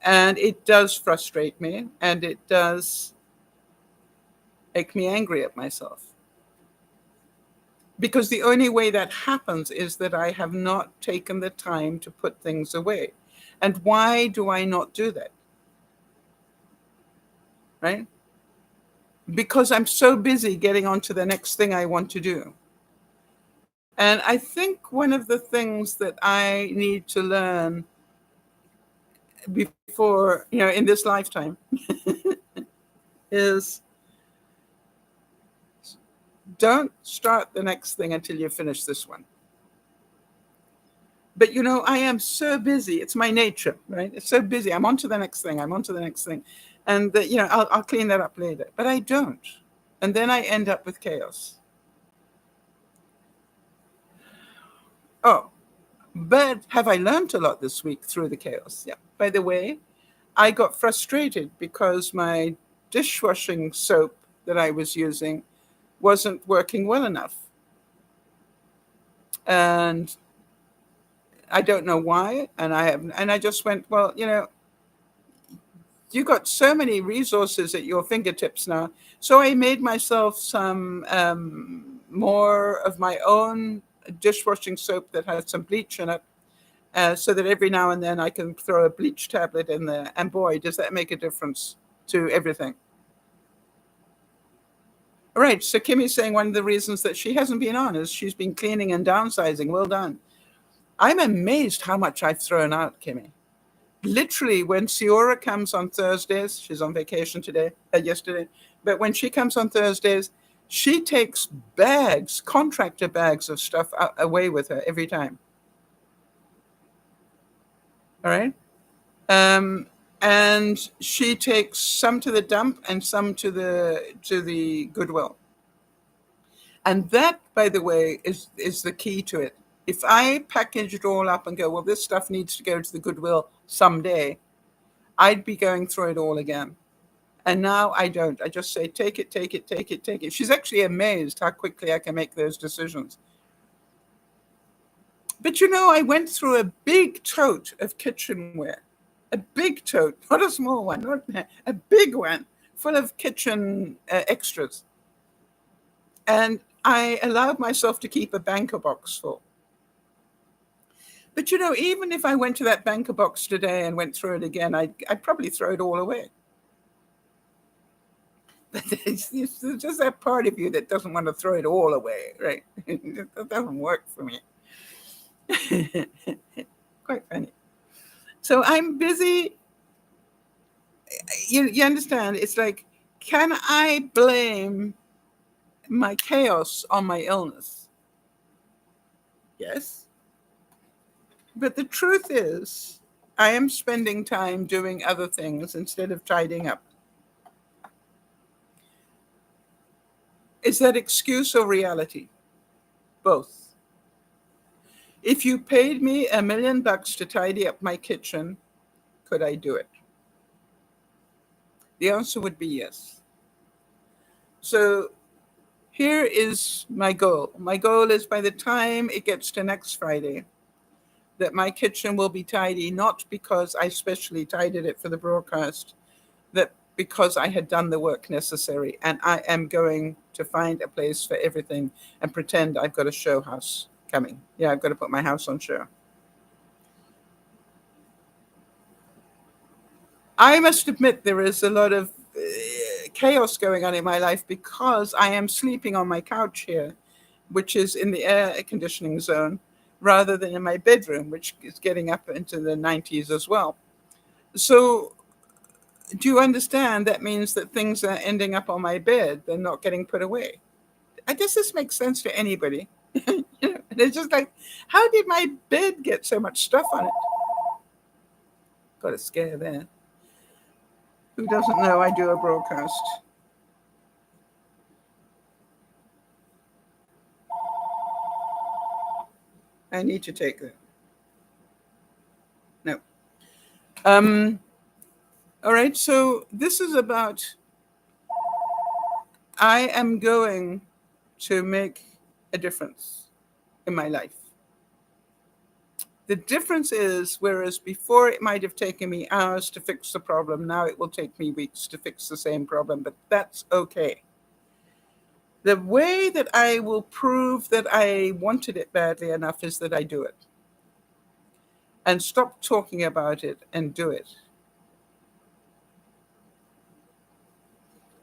And it does frustrate me, and it does make me angry at myself. Because the only way that happens is that I have not taken the time to put things away. And why do I not do that? Right? Because I'm so busy getting on to the next thing I want to do. And I think one of the things that I need to learn before, in this lifetime is, don't start the next thing until you finish this one. But, I am so busy. It's my nature, right? It's so busy. I'm on to the next thing. And, I'll clean that up later. But I don't. And then I end up with chaos. Oh, but have I learned a lot this week through the chaos? Yeah. By the way, I got frustrated because my dishwashing soap that I was using wasn't working well enough. And I don't know why. And I just went, well, you got so many resources at your fingertips now. So I made myself some more of my own dishwashing soap that has some bleach in it, so that every now and then I can throw a bleach tablet in there. And boy, does that make a difference to everything. All right. So Kimmy's saying one of the reasons that she hasn't been on is she's been cleaning and downsizing. Well done. I'm amazed how much I've thrown out, Kimmy. Literally, when Siora comes on Thursdays, she's on vacation yesterday, but when she comes on Thursdays, she takes bags, contractor bags of stuff away with her every time. All right. And she takes some to the dump and some to the Goodwill. And that, by the way, is the key to it. If I package it all up and go, well, this stuff needs to go to the Goodwill someday, I'd be going through it all again. And now I don't. I just say, take it, take it, take it, take it. She's actually amazed how quickly I can make those decisions. But I went through a big tote of kitchenware, a big tote, not a small one, not a big one, full of kitchen extras. And I allowed myself to keep a banker box full. But even if I went to that banker box today and went through it again, I'd probably throw it all away. But it's just that part of you that doesn't want to throw it all away, right? That doesn't work for me. Quite funny. So I'm busy. You understand? It's like, can I blame my chaos on my illness? Yes. But the truth is, I am spending time doing other things instead of tidying up. Is that excuse or reality? Both. If you paid me $1 million to tidy up my kitchen, could I do it? The answer would be yes. So here is my goal. My goal is by the time it gets to next Friday, that my kitchen will be tidy, not because I specially tidied it for the broadcast, that because I had done the work necessary, and I am going to find a place for everything and pretend I've got a show house coming. Yeah, I've got to put my house on show. I must admit there is a lot of chaos going on in my life because I am sleeping on my couch here, which is in the air conditioning zone, rather than in my bedroom, which is getting up into the 90s as well. So do you understand? That means that things are ending up on my bed. They're not getting put away. I guess this makes sense to anybody. It's just like, how did my bed get so much stuff on it? Got a scare there. Who doesn't know I do a broadcast? I need to take that. No. All right, so this is about, I am going to make a difference in my life. The difference is, whereas before it might have taken me hours to fix the problem, now it will take me weeks to fix the same problem, but that's okay. The way that I will prove that I wanted it badly enough is that I do it. And stop talking about it and do it.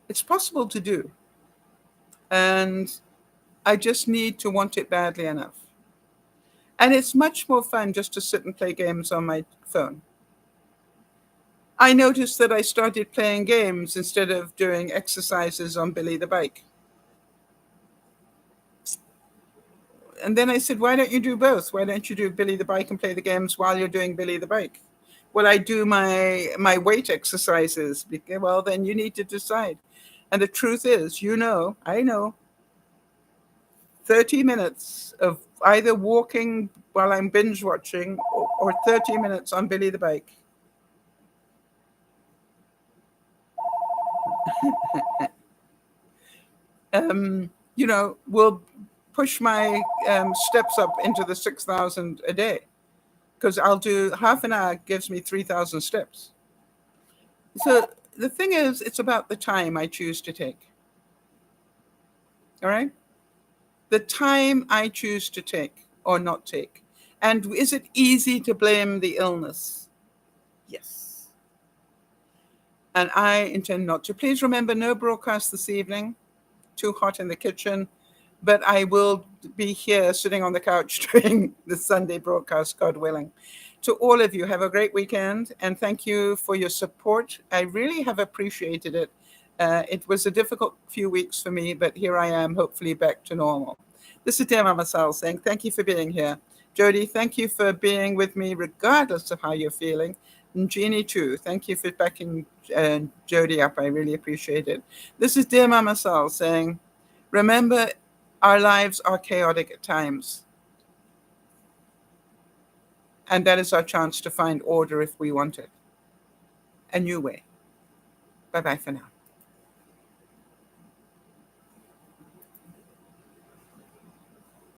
It's possible to do. And I just need to want it badly enough. And it's much more fun just to sit and play games on my phone. I noticed that I started playing games instead of doing exercises on Billy the Bike. And then I said, why don't you do both? Why don't you do Billy the Bike and play the games while you're doing Billy the Bike? Well, I do my weight exercises. Well, then you need to decide. And the truth is, I know, 30 minutes of either walking while I'm binge watching or 30 minutes on Billy the Bike. Will push my steps up into the 6,000 a day, because I'll do half an hour gives me 3,000 steps. So the thing is, it's about the time I choose to take. All right? The time I choose to take or not take. And is it easy to blame the illness? Yes. And I intend not to. Please remember, no broadcast this evening. too hot in the kitchen, but I will be here sitting on the couch during the Sunday broadcast, God willing. To all of you, have a great weekend, and thank you for your support. I really have appreciated it. It was a difficult few weeks for me, but here I am, hopefully back to normal. This is DearMamaSal saying thank you for being here. Jody, thank you for being with me regardless of how you're feeling. And Jeannie, too, thank you for backing Jody up. I really appreciate it. This is DearMamaSal saying, remember, our lives are chaotic at times. And that is our chance to find order if we want it. A new way. Bye-bye for now.